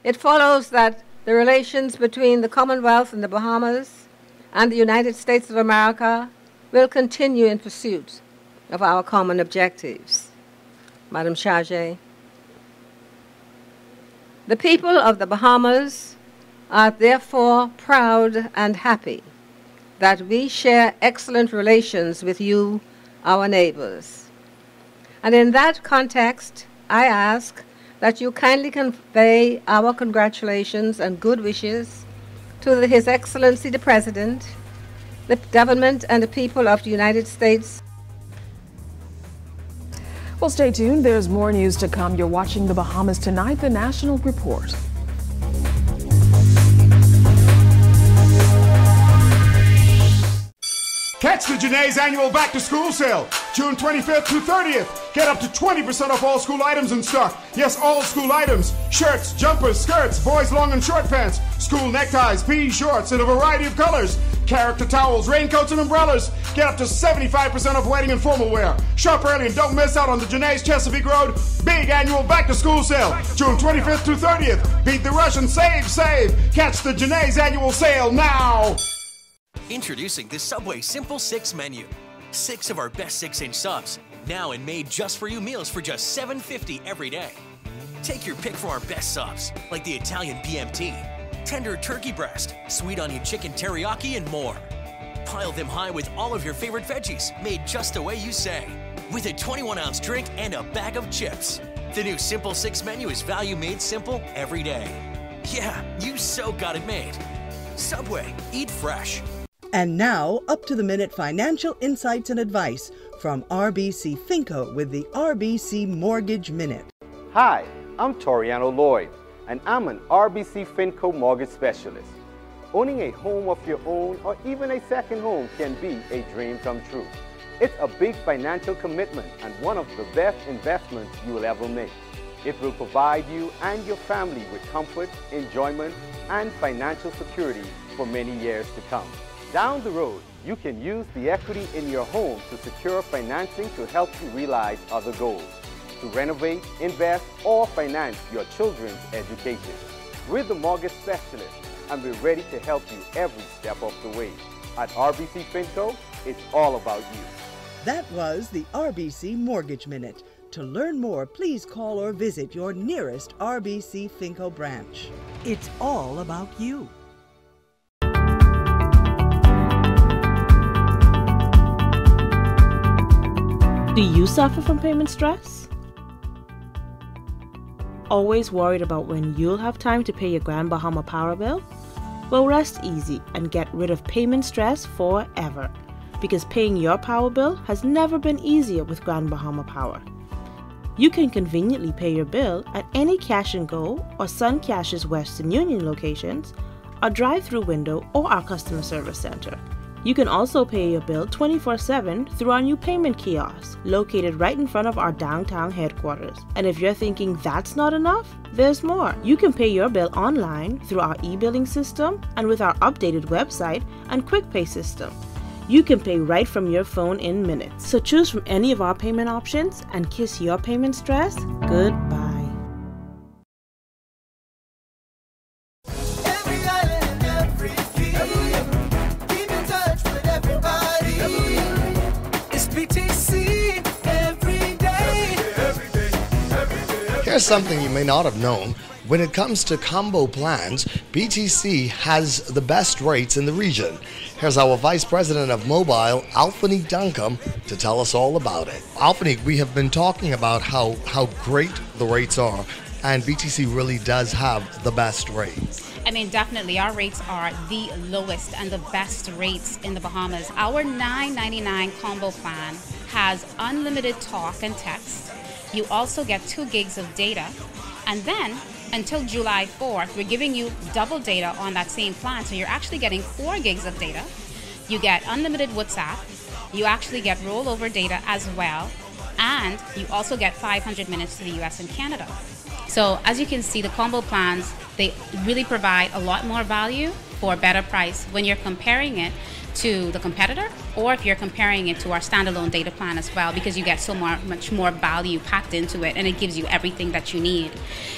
It follows that the relations between the Commonwealth and the Bahamas and the United States of America will continue in pursuit of our common objectives. Madam Chargé. The people of the Bahamas are therefore proud and happy that we share excellent relations with you, our neighbors. And in that context, I ask that you kindly convey our congratulations and good wishes to His Excellency the President, the government and the people of the United States. Well, stay tuned. There's more news to come. You're watching The Bahamas Tonight, the National Report. Catch the Janae's annual back-to-school sale, June 25th through 30th. Get up to 20% off all school items in stock. Yes, all school items. Shirts, jumpers, skirts, boys' long and short pants, school neckties, PE shorts in a variety of colors, character towels, raincoats, and umbrellas. Get up to 75% off wedding and formal wear. Shop early and don't miss out on the Janae's Chesapeake Road big annual back-to-school sale, June 25th through 30th. Beat the rush and save, save. Catch the Janae's annual sale now. Introducing the Subway Simple 6 menu. 6 of our best 6-inch subs, now and made just for you meals for just $7.50 every day. Take your pick from our best subs, like the Italian BMT, tender turkey breast, sweet onion chicken teriyaki, and more. Pile them high with all of your favorite veggies, made just the way you say, with a 21-ounce drink and a bag of chips. The new Simple 6 menu is value made simple every day. Yeah, you so got it made. Subway, eat fresh. And now, up-to-the-minute financial insights and advice from RBC Finco with the RBC Mortgage Minute. Hi, I'm Toriano Lloyd, and I'm an RBC Finco mortgage specialist. Owning a home of your own or even a second home can be a dream come true. It's a big financial commitment and one of the best investments you will ever make. It will provide you and your family with comfort, enjoyment, and financial security for many years to come. Down the road, you can use the equity in your home to secure financing to help you realize other goals, to renovate, invest, or finance your children's education. We're the mortgage specialists, and we're ready to help you every step of the way. At RBC Finco, it's all about you. That was the RBC Mortgage Minute. To learn more, please call or visit your nearest RBC Finco branch. It's all about you. Do you suffer from payment stress? Always worried about when you'll have time to pay your Grand Bahama Power bill? Well, rest easy and get rid of payment stress forever, because paying your power bill has never been easier with Grand Bahama Power. You can conveniently pay your bill at any Cash and Go or Sun Cash's Western Union locations, our drive-through window, or our customer service center. You can also pay your bill 24/7 through our new payment kiosk, located right in front of our downtown headquarters. And if you're thinking that's not enough, there's more. You can pay your bill online through our e-billing system and with our updated website and quick pay system. You can pay right from your phone in minutes. So choose from any of our payment options and kiss your payment stress goodbye. BTC every day. Here's something you may not have known. When it comes to combo plans, BTC has the best rates in the region. Here's our Vice President of Mobile, Alphony Duncombe, to tell us all about it. Alphony, we have been talking about how great the rates are, and BTC really does have the best rates. I mean, definitely, our rates are the lowest and the best rates in the Bahamas. Our $9.99 combo plan has unlimited talk and text. You also get 2 gigs of data, and then until July 4th, we're giving you double data on that same plan. So you're actually getting 4 gigs of data. You get unlimited WhatsApp. You actually get rollover data as well. And you also get 500 minutes to the US and Canada. So as you can see, the combo plans, they really provide a lot more value for a better price when you're comparing it to the competitor, or if you're comparing it to our standalone data plan as well, because you get so much more value packed into it, and it gives you everything that you need.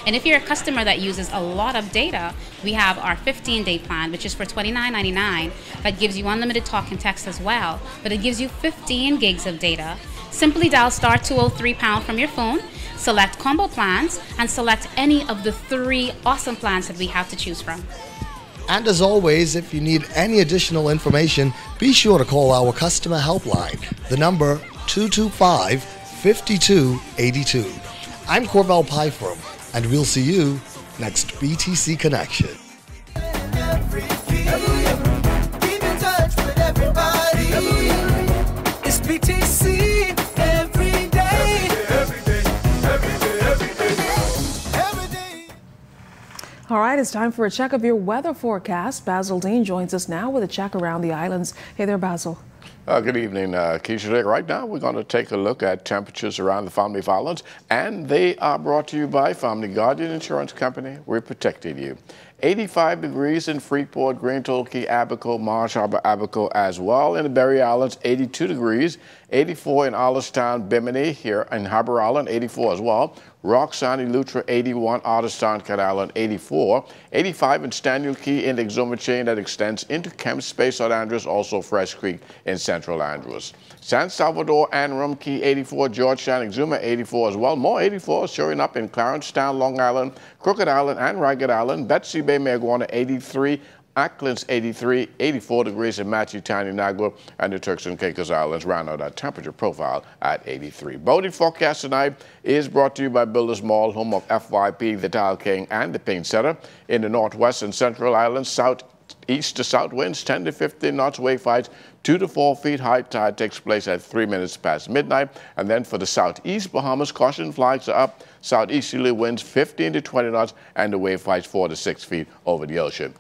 And if you're a customer that uses a lot of data, we have our 15-day plan, which is for $29.99, that gives you unlimited talk and text as well, but it gives you 15 gigs of data. Simply dial *203# from your phone, select combo plans, and select any of the 3 awesome plans that we have to choose from. And as always, if you need any additional information, be sure to call our customer helpline, the number 225-5282. I'm Corvell Pyfrom, and we'll see you next BTC Connection. Keep in touch with everybody. It's BTC every day. All right, it's time for a check of your weather forecast. Basil Dean joins us now with a check around the islands. Hey there, Basil. Good evening, Keisha. Right now, we're going to take a look at temperatures around the Family of Islands, and they are brought to you by Family Guardian Insurance Company. We're protecting you. 85 degrees in Freeport, Green Tulkey, Abaco, Marsh Harbor, Abaco as well. In the Berry Islands, 82 degrees. 84 in Ollistown, Bimini, here in Harbor Island, 84 as well. Roxanne, Eleuthera, 81, Otterstown, Cat Island, 84. 85 in Staniel Key, in the Exuma chain that extends into Kemp Space, St. Andrews, also Fresh Creek in Central Andrews. San Salvador and Rum Key, 84, Georgetown, Exuma, 84 as well. More 84s showing up in Clarencetown, Long Island, Crooked Island, and Ragged Island. Betsy Bay, Mayaguana, 83. Ackland's 83, 84 degrees in Matthew Town, Inagua, and the Turks and Caicos Islands round out that temperature profile at 83. Boating forecast tonight is brought to you by Builders Mall, home of FYP, the Tile King, and the Paint Center. In the Northwest and Central Islands, southeast to south winds, 10 to 15 knots, wave heights 2 to 4 feet. High tide takes place at 3 minutes past midnight. And then for the southeast Bahamas, caution flags are up. Southeasterly winds 15 to 20 knots, and the wave heights 4 to 6 feet over the ocean.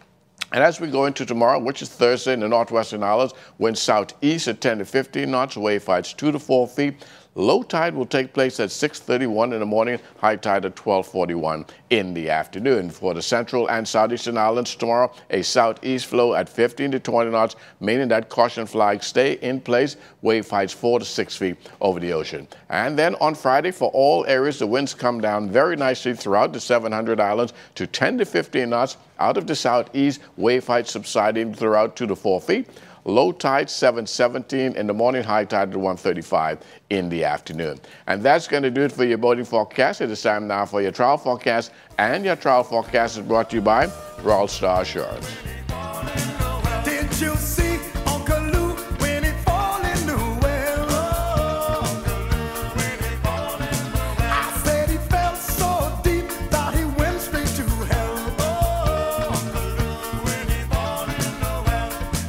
And as we go into tomorrow, which is Thursday in the Northwestern Islands, winds southeast at 10 to 15 knots, wave heights 2 to 4 feet. Low tide will take place at 6:31 in the morning, high tide at 12:41 in the afternoon. For the central and southeastern islands tomorrow, a southeast flow at 15 to 20 knots, meaning that caution flags stay in place, wave heights 4 to 6 feet over the ocean. And then on Friday, for all areas, the winds come down very nicely throughout the 700 islands to 10 to 15 knots out of the southeast, wave heights subsiding throughout 2 to 4 feet. Low tide 7:17 in the morning, high tide at 1:35 in the afternoon. And that's going to do it for your boating forecast. It is time now for your travel forecast, and your travel forecast is brought to you by Royal Star Assurance. Did you see Uncle Lou when it fall in the well? I said he fell so deep that he went straight to hell.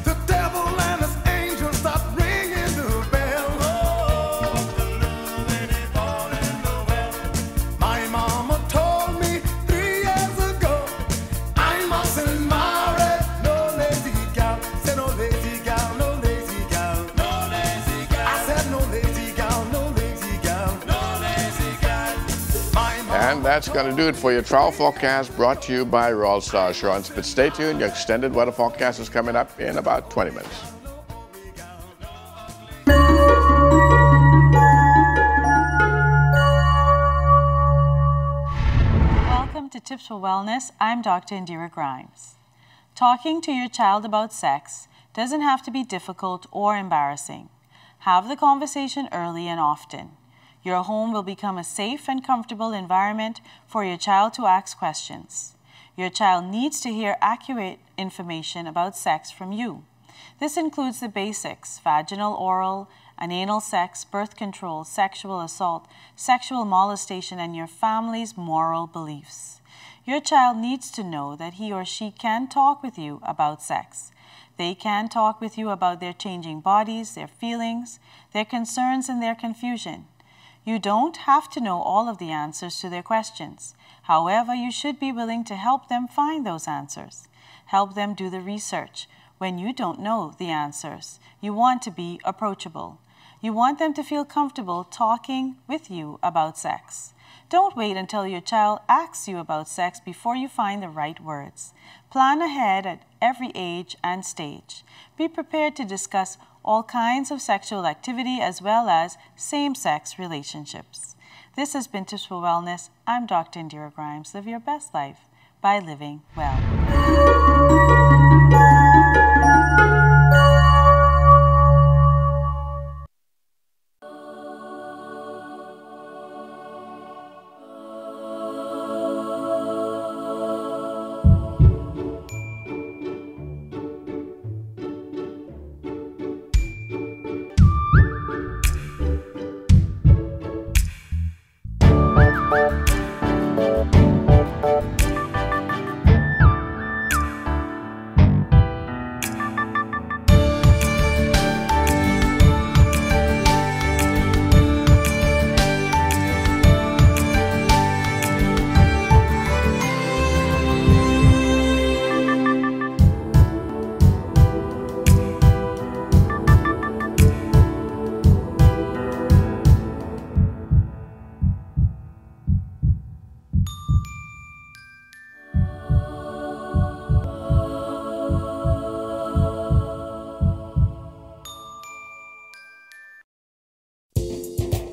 The devil and his angels start ringing the bell. My mama told me 3 years ago I mustn't marry no lazy gal. Said no lazy gal, no lazy gal, no lazy gal. I said no lazy gal, no lazy gal, no lazy gal. And that's going to do it for your travel forecast, brought to you by Royal Star Assurance. But stay tuned, your extended weather forecast is coming up in about 20 minutes. Welcome to Tips for Wellness. I'm Dr. Indira Grimes. Talking to your child about sex doesn't have to be difficult or embarrassing. Have the conversation early and often. Your home will become a safe and comfortable environment for your child to ask questions. Your child needs to hear accurate information about sex from you. This includes the basics: vaginal, oral, and anal sex, birth control, sexual assault, sexual molestation, and your family's moral beliefs. Your child needs to know that he or she can talk with you about sex. They can talk with you about their changing bodies, their feelings, their concerns, and their confusion. You don't have to know all of the answers to their questions. However, you should be willing to help them find those answers. Help them do the research. When you don't know the answers, you want to be approachable. You want them to feel comfortable talking with you about sex. Don't wait until your child asks you about sex before you find the right words. Plan ahead at every age and stage. Be prepared to discuss all kinds of sexual activity as well as same-sex relationships. This has been Tips for Wellness. I'm Dr. Indira Grimes. Live your best life by living well.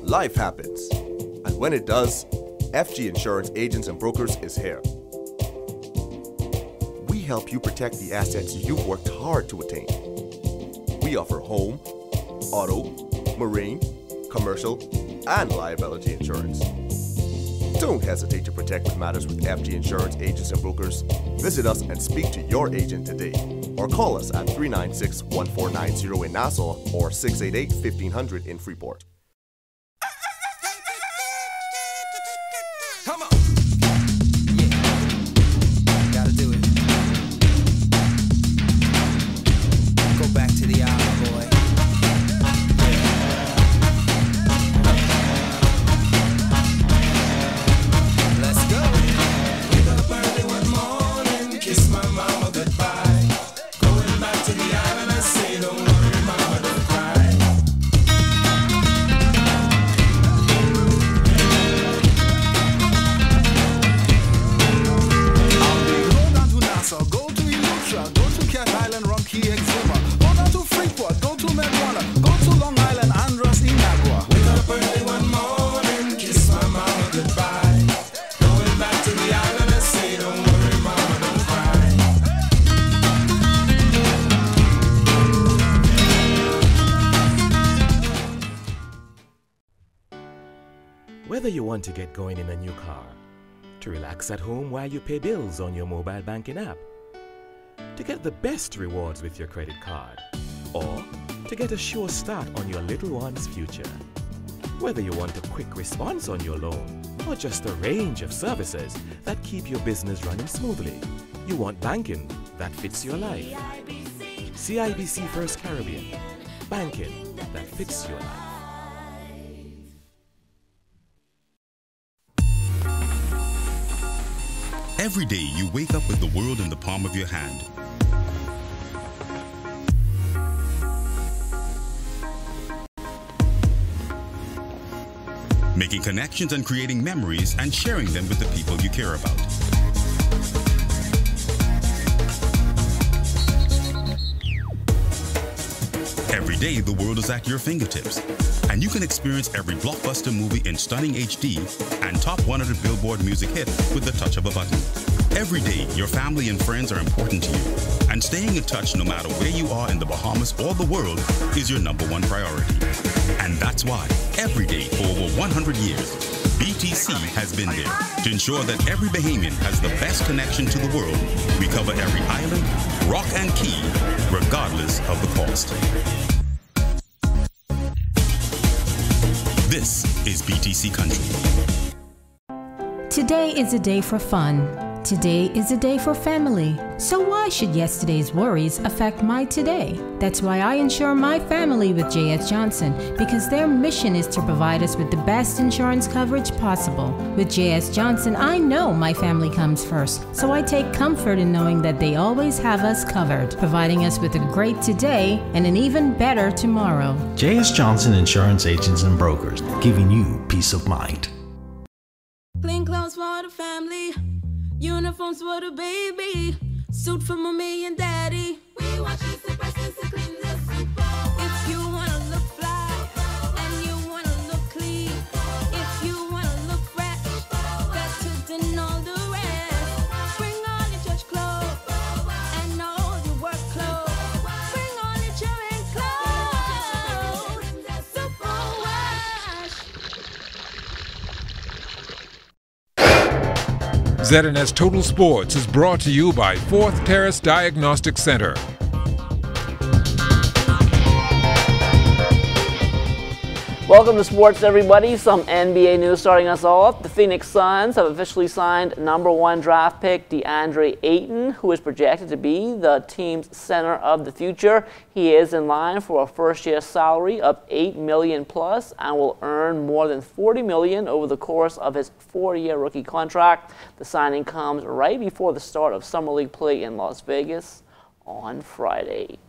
Life happens, and when it does, FG Insurance Agents and Brokers is here. We help you protect the assets you've worked hard to attain. We offer home, auto, marine, commercial, and liability insurance. Don't hesitate to protect what matters with FG Insurance Agents and Brokers. Visit us and speak to your agent today, or call us at 396-1490 in Nassau or 688-1500 in Freeport. Come on. Yeah. Gotta do it. Go back to the island, boy. Let's go. Wake up early one morning, kiss my mama goodbye. Going back to the island, I say, don't worry, mama, don't cry. So go to Elutra, go to Cat Island, Ronki, Exuma, go down to Freeport, go to Medwana, go to Long Island, Andros, Inagua. Wake up early one morning, kiss my mama goodbye. Going back to the island, I say, don't worry, mama, don't cry. Whether you want to get going in a new car, to relax at home while you pay bills on your mobile banking app, to get the best rewards with your credit card, or to get a sure start on your little one's future. Whether you want a quick response on your loan, or just a range of services that keep your business running smoothly, you want banking that fits your life. CIBC First Caribbean, banking that fits your life. Every day you wake up with the world in the palm of your hand. Making connections and creating memories and sharing them with the people you care about. Every day the world is at your fingertips, and you can experience every blockbuster movie in stunning HD and top 100 Billboard music hit with the touch of a button. Every day, your family and friends are important to you, and staying in touch no matter where you are in the Bahamas or the world is your #1 priority. And that's why, every day for over 100 years, BTC has been there to ensure that every Bahamian has the best connection to the world. We cover every island, rock, and key, regardless of the cost. This is BTC Country. Today is a day for fun. Today is a day for family. So why should yesterday's worries affect my today? That's why I insure my family with J.S. Johnson, because their mission is to provide us with the best insurance coverage possible. With J.S. Johnson, I know my family comes first, so I take comfort in knowing that they always have us covered, providing us with a great today and an even better tomorrow. J.S. Johnson Insurance Agents and Brokers, giving you peace of mind. Clean clothes for the family, uniforms for the baby, suit for mommy and daddy. We wash it, the person to clean the super. If you wanna look fly and you wanna look clean, if you wanna look fresh, better than all the rest. Bring on your church clothes and all your work clothes. Bring on your children clothes. Super wash. ZNS Total Sports is brought to you by 4th Terrace Diagnostic Center. Welcome to sports, everybody. Some NBA news starting us off. The Phoenix Suns have officially signed #1 draft pick DeAndre Ayton, who is projected to be the team's center of the future. He is in line for a first-year salary of $8 million plus and will earn more than $40 million over the course of his 4-year rookie contract. The signing comes right before the start of Summer League play in Las Vegas on Friday.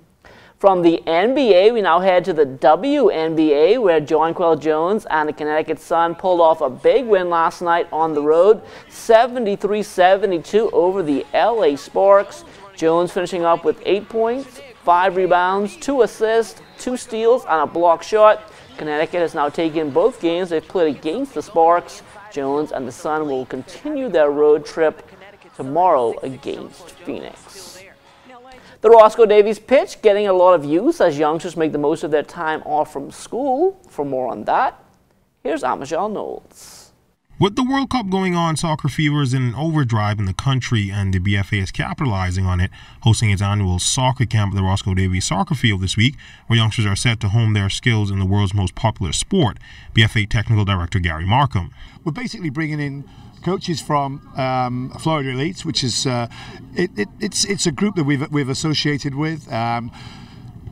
From the NBA, we now head to the WNBA, where Jonquel Jones and the Connecticut Sun pulled off a big win last night on the road, 73-72 over the LA Sparks. Jones finishing up with 8 points, 5 rebounds, 2 assists, 2 steals, and a block shot. Connecticut has now taken both games they've played against the Sparks. Jones and the Sun will continue their road trip tomorrow against Phoenix. The Roscoe Davies pitch getting a lot of use as youngsters make the most of their time off from school. For more on that, here's Amajal Knowles. With the World Cup going on, soccer fever is in an overdrive in the country, and the BFA is capitalizing on it, hosting its annual soccer camp at the Roscoe Davies Soccer Field this week, where youngsters are set to hone their skills in the world's most popular sport. BFA Technical Director Gary Markham. We're basically bringing in coaches from Florida Elites, which is it's a group that we've associated with.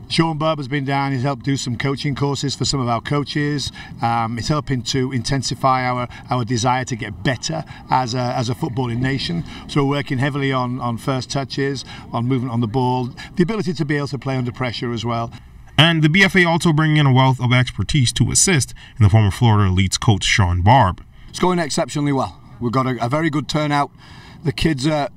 Sean Burb has been down. He's helped do some coaching courses for some of our coaches. It's helping to intensify our desire to get better as a footballing nation. So we're working heavily on first touches, on movement on the ball, the ability to be able to play under pressure as well. And the BFA also bringing in a wealth of expertise to assist in the former Florida Elites coach Sean Barb. It's going exceptionally well. We've got a very good turnout. The kids are,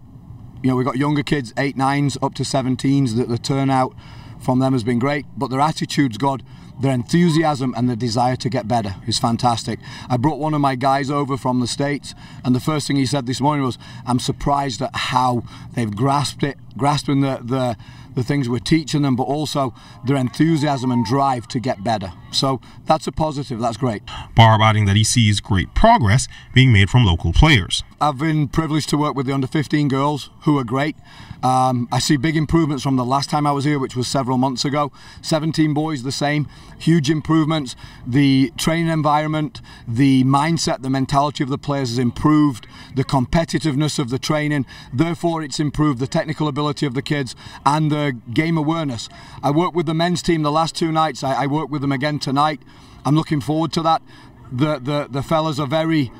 we've got younger kids, 8, 9s up to 17s. The turnout from them has been great, but their attitude's good. Their enthusiasm and their desire to get better is fantastic. I brought one of my guys over from the States, and the first thing he said this morning was, I'm surprised at how they've grasping the things we're teaching them, but also their enthusiasm and drive to get better. So that's a positive, that's great. Barb adding that he sees great progress being made from local players. I've been privileged to work with the under-15 girls, who are great. I see big improvements from the last time I was here, which was several months ago. 17 boys, the same. Huge improvements. The training environment, the mindset, the mentality of the players has improved. The competitiveness of the training. Therefore, it's improved the technical ability of the kids and the game awareness. I worked with the men's team the last 2 nights. I worked with them again tonight. I'm looking forward to that. The fellas are very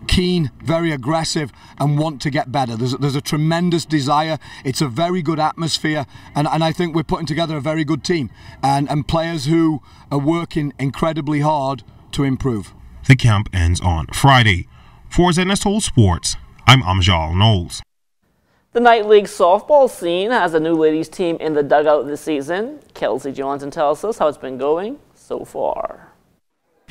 keen, very aggressive, and want to get better. There's a tremendous desire. It's a very good atmosphere, and I think we're putting together a very good team and players who are working incredibly hard to improve. The camp ends on Friday. For ZNS Total Sports, I'm Amjal Knowles. The Night League softball scene has a new ladies team in the dugout this season. Kelsey Johnson tells us how it's been going so far.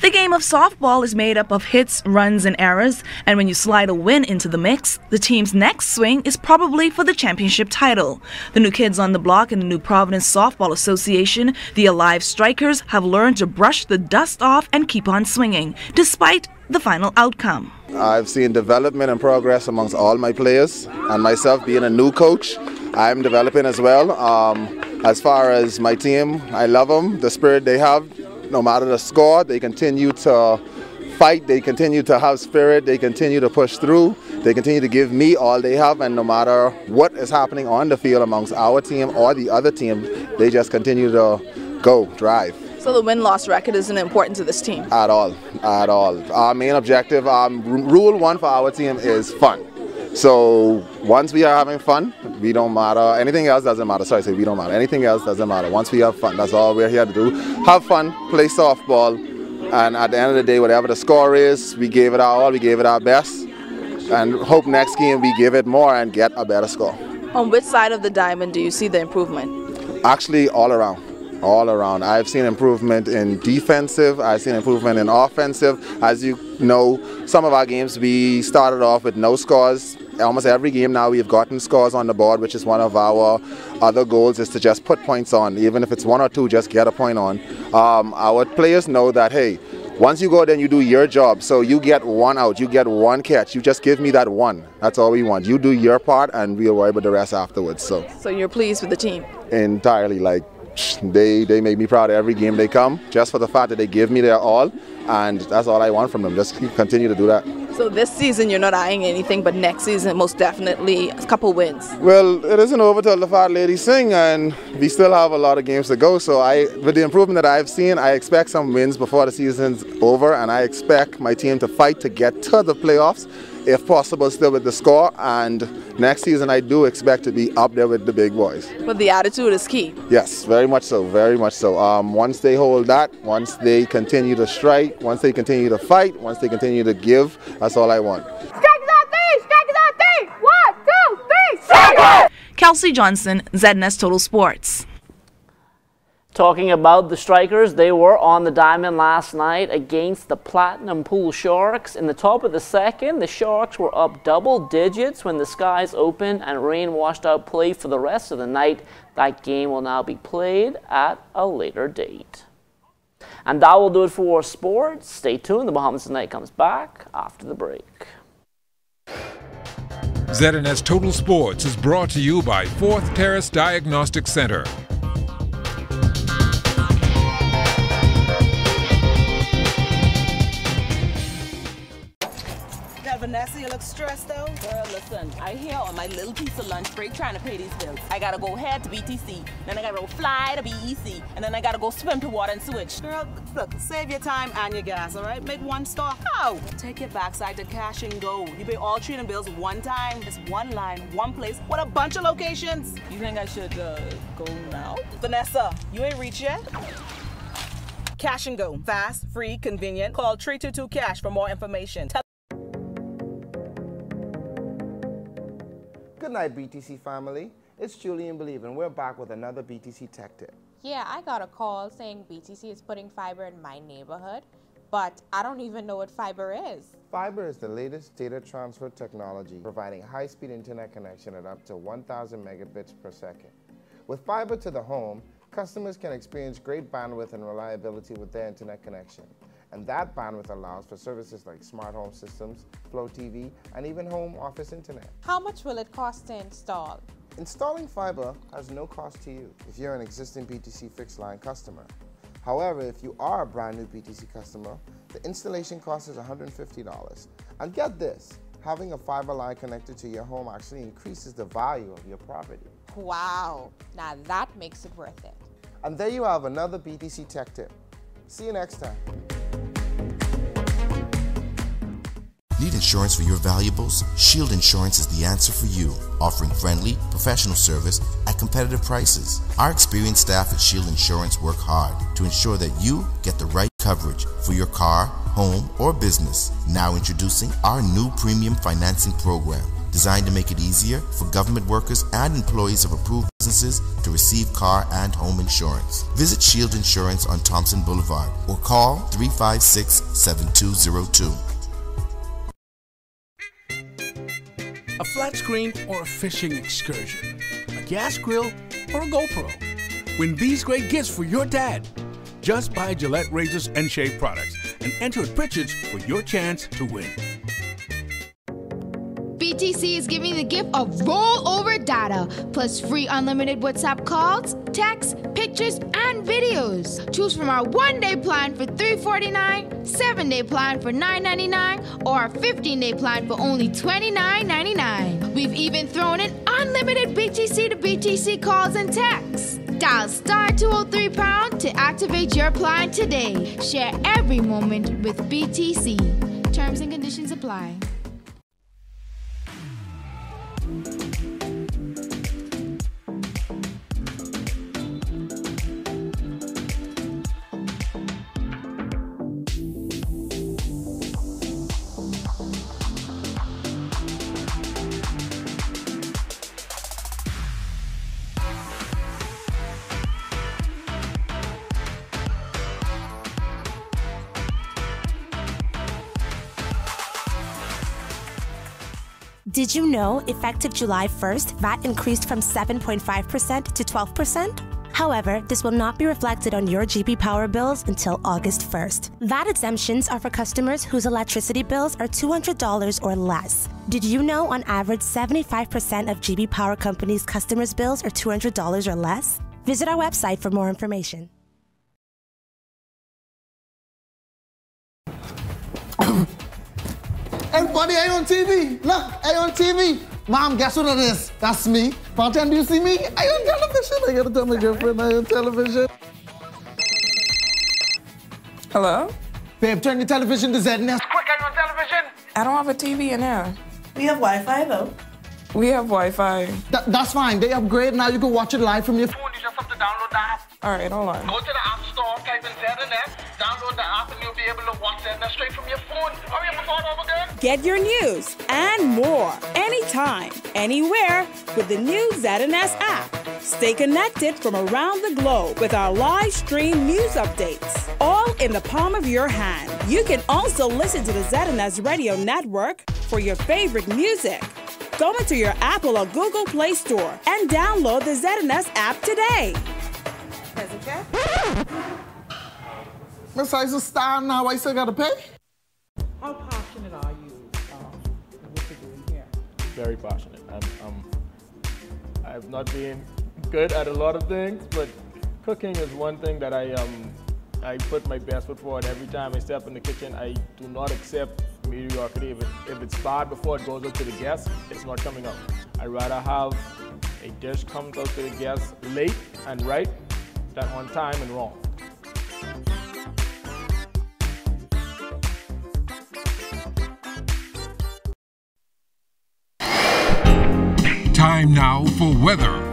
The game of softball is made up of hits, runs, and errors, and when you slide a win into the mix, the team's next swing is probably for the championship title. The new kids on the block in the New Providence Softball Association, the Alive Strikers, have learned to brush the dust off and keep on swinging, despite the final outcome. I've seen development and progress amongst all my players, and myself being a new coach, I'm developing as well. As far as my team, I love them, the spirit they have. No matter the score, they continue to fight, they continue to have spirit, they continue to push through, they continue to give me all they have, and no matter what is happening on the field amongst our team or the other team, they just continue to go, drive. So the win-loss record isn't important to this team? At all, at all. Our main objective, rule one for our team is fun. So once we are having fun, we don't matter. Anything else doesn't matter. Sorry, we don't matter. Anything else doesn't matter. Once we have fun, that's all we're here to do. Have fun, play softball, and at the end of the day, whatever the score is, we gave it our all, we gave it our best, and hope next game we give it more and get a better score. On which side of the diamond do you see the improvement? Actually, all around. All around. I've seen improvement in defensive, I've seen improvement in offensive. As you know, some of our games we started off with no scores. Almost every game now we've gotten scores on the board, which is one of our other goals, is to just put points on. Even if it's 1 or 2, just get a point on. Our players know that, hey, once you go there and you do your job, so you get 1 out, you get 1 catch, you just give me that 1. That's all we want. You do your part and we'll worry about the rest afterwards. So you're pleased with the team? Entirely. Like, they make me proud every game they come, just for the fact that they give me their all, and that's all I want from them. Just continue to do that. So this season you're not eyeing anything, but next season most definitely a couple wins. Well, it isn't over till the fat ladies sing, and we still have a lot of games to go. So with the improvement that I've seen, I expect some wins before the season's over, and I expect my team to fight to get to the playoffs, if possible still with the score, and next season I do expect to be up there with the big boys. But the attitude is key. Yes, very much so, very much so. Once they hold that, once they continue to strike, once they continue to fight, once they continue to give, that's all I want. Strike is on 3! Strike is on 3! 1, 2, 3, strike it! Kelsey Johnson, ZNS Total Sports. Talking about the Strikers, they were on the diamond last night against the Platinum Pool Sharks. In the top of the second, the Sharks were up double digits when the skies opened and rain washed out play for the rest of the night. That game will now be played at a later date. And that will do it for sports. Stay tuned. The Bahamas Tonight comes back after the break. ZNS Total Sports is brought to you by 4th Terrace Diagnostic Center. Vanessa, you look stressed out. Girl, listen, I here on my little piece of lunch break trying to pay these bills. I gotta go head to BTC, then I gotta go fly to BEC, and then I gotta go swim to water and sewage. Girl, look, save your time and your gas, all right? Make one stop. How? Take your backside to Cash and Go. You pay all 3 of them bills one time. It's one line, one place, with a bunch of locations. You think I should go now? Vanessa, you ain't reached yet? Cash and Go. Fast, free, convenient. Call 322-CASH for more information. Good night, BTC family. It's Julian Believe, and we're back with another BTC Tech Tip. Yeah, I got a call saying BTC is putting fiber in my neighborhood, but I don't even know what fiber is. Fiber is the latest data transfer technology, providing high-speed internet connection at up to 1,000 megabits per second. With fiber to the home, customers can experience great bandwidth and reliability with their internet connection. And that bandwidth allows for services like smart home systems, Flow TV, and even home office internet. How much will it cost to install? Installing fiber has no cost to you if you're an existing BTC fixed line customer. However, if you are a brand new BTC customer, the installation cost is $150. And get this, having a fiber line connected to your home actually increases the value of your property. Wow, now that makes it worth it. And there you have another BTC Tech Tip. See you next time. Need insurance for your valuables? Shield Insurance is the answer for you, offering friendly, professional service at competitive prices. Our experienced staff at Shield Insurance work hard to ensure that you get the right coverage for your car, home, or business. Now introducing our new premium financing program. designed to make it easier for government workers and employees of approved businesses to receive car and home insurance. Visit Shield Insurance on Thompson Boulevard or call 356-7202. A flat screen or a fishing excursion, a gas grill or a GoPro. Win these great gifts for your dad. Just buy Gillette razors and shave products and enter at Pritchard's for your chance to win. BTC is giving the gift of rollover data, plus free unlimited WhatsApp calls, texts, pictures, and videos. Choose from our 1-day plan for $349, 7-day plan for $9.99, or a 15-day plan for only $29.99. We've even thrown in unlimited BTC to BTC calls and texts. Dial *203# to activate your plan today. Share every moment with BTC. Terms and conditions apply. Did you know, effective July 1st, VAT increased from 7.5% to 12%? However, this will not be reflected on your GB Power bills until August 1st. VAT exemptions are for customers whose electricity bills are $200 or less. Did you know, on average, 75% of GB Power Company's customers' bills are $200 or less? Visit our website for more information. Everybody, I on TV. Look, I on TV. Mom, guess what it is? That's me. Bartender, do you see me? I on television. I gotta tell my girlfriend I on television. Hello? Babe, turn your television to ZNS. Quick, I on television. I don't have a TV in here. We have Wi-Fi though. We have Wi-Fi. That's fine. They upgrade. Now you can watch it live from your phone. You just have to download the app. All right, hold on. Go to the App Store, type in ZNS, download the app, and you'll be able to watch ZNS straight from your phone. Hurry up before it's over again. Get your news and more anytime, anywhere with the new ZNS app. Stay connected from around the globe with our live stream news updates, all in the palm of your hand. You can also listen to the ZNS Radio Network for your favorite music. Go into your Apple or Google Play Store and download the ZNS app today. Present check. Miss, I just stand now. I still gotta pay. How passionate are you in what you're doing here? Very passionate. I've not been good at a lot of things, but cooking is one thing that I put my best foot forward every time I step in the kitchen. I do not accept mediocrity. If it's bad before it goes out to the guests, it's not coming out. I'd rather have a dish comes out to the guests late and right than on time and wrong. Time now for weather.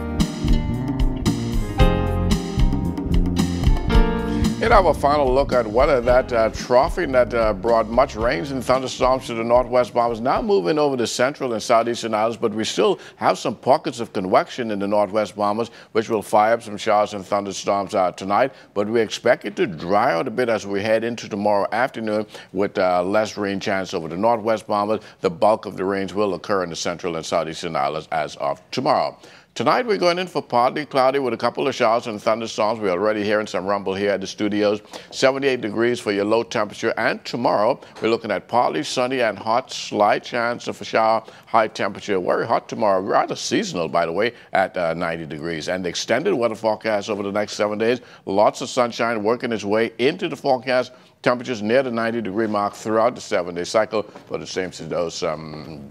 In our final look at weather, that troughing that brought much rains and thunderstorms to the northwest Bahamas now moving over the central and southeastern islands, but we still have some pockets of convection in the northwest Bahamas, which will fire up some showers and thunderstorms tonight. But we expect it to dry out a bit as we head into tomorrow afternoon with less rain chance over the northwest Bahamas. The bulk of the rains will occur in the central and southeastern islands as of tomorrow. Tonight, we're going in for partly cloudy with a couple of showers and thunderstorms. We're already hearing some rumble here at the studios. 78 degrees for your low temperature. And tomorrow, we're looking at partly sunny and hot, slight chance of a shower, high temperature. Very hot tomorrow, rather seasonal, by the way, at 90 degrees. And the extended weather forecast over the next 7 days. Lots of sunshine working its way into the forecast. Temperatures near the 90-degree mark throughout the 7-day cycle, but it seems to those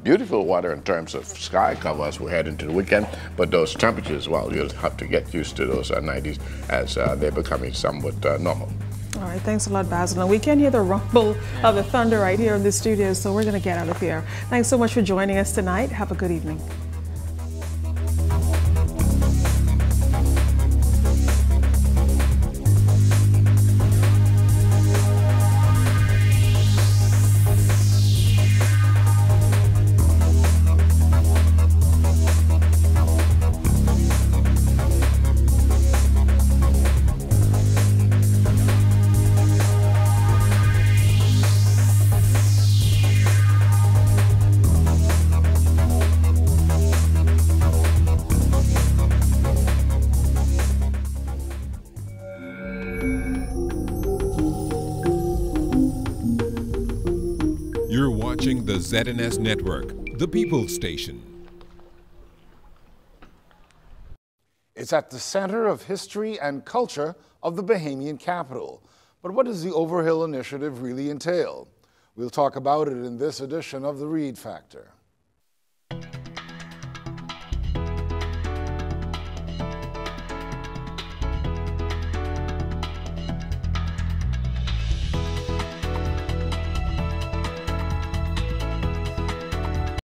beautiful weather in terms of sky cover as we head into the weekend. But those temperatures, well, you'll have to get used to those 90s as they're becoming somewhat normal. All right, thanks a lot, Basil. And we can hear the rumble of the thunder right here in the studio, so we're going to get out of here. Thanks so much for joining us tonight. Have a good evening. watching the ZNS Network, the People's Station. It's at the center of history and culture of the Bahamian capital. But what does the Overhill Initiative really entail? We'll talk about it in this edition of The Read Factor.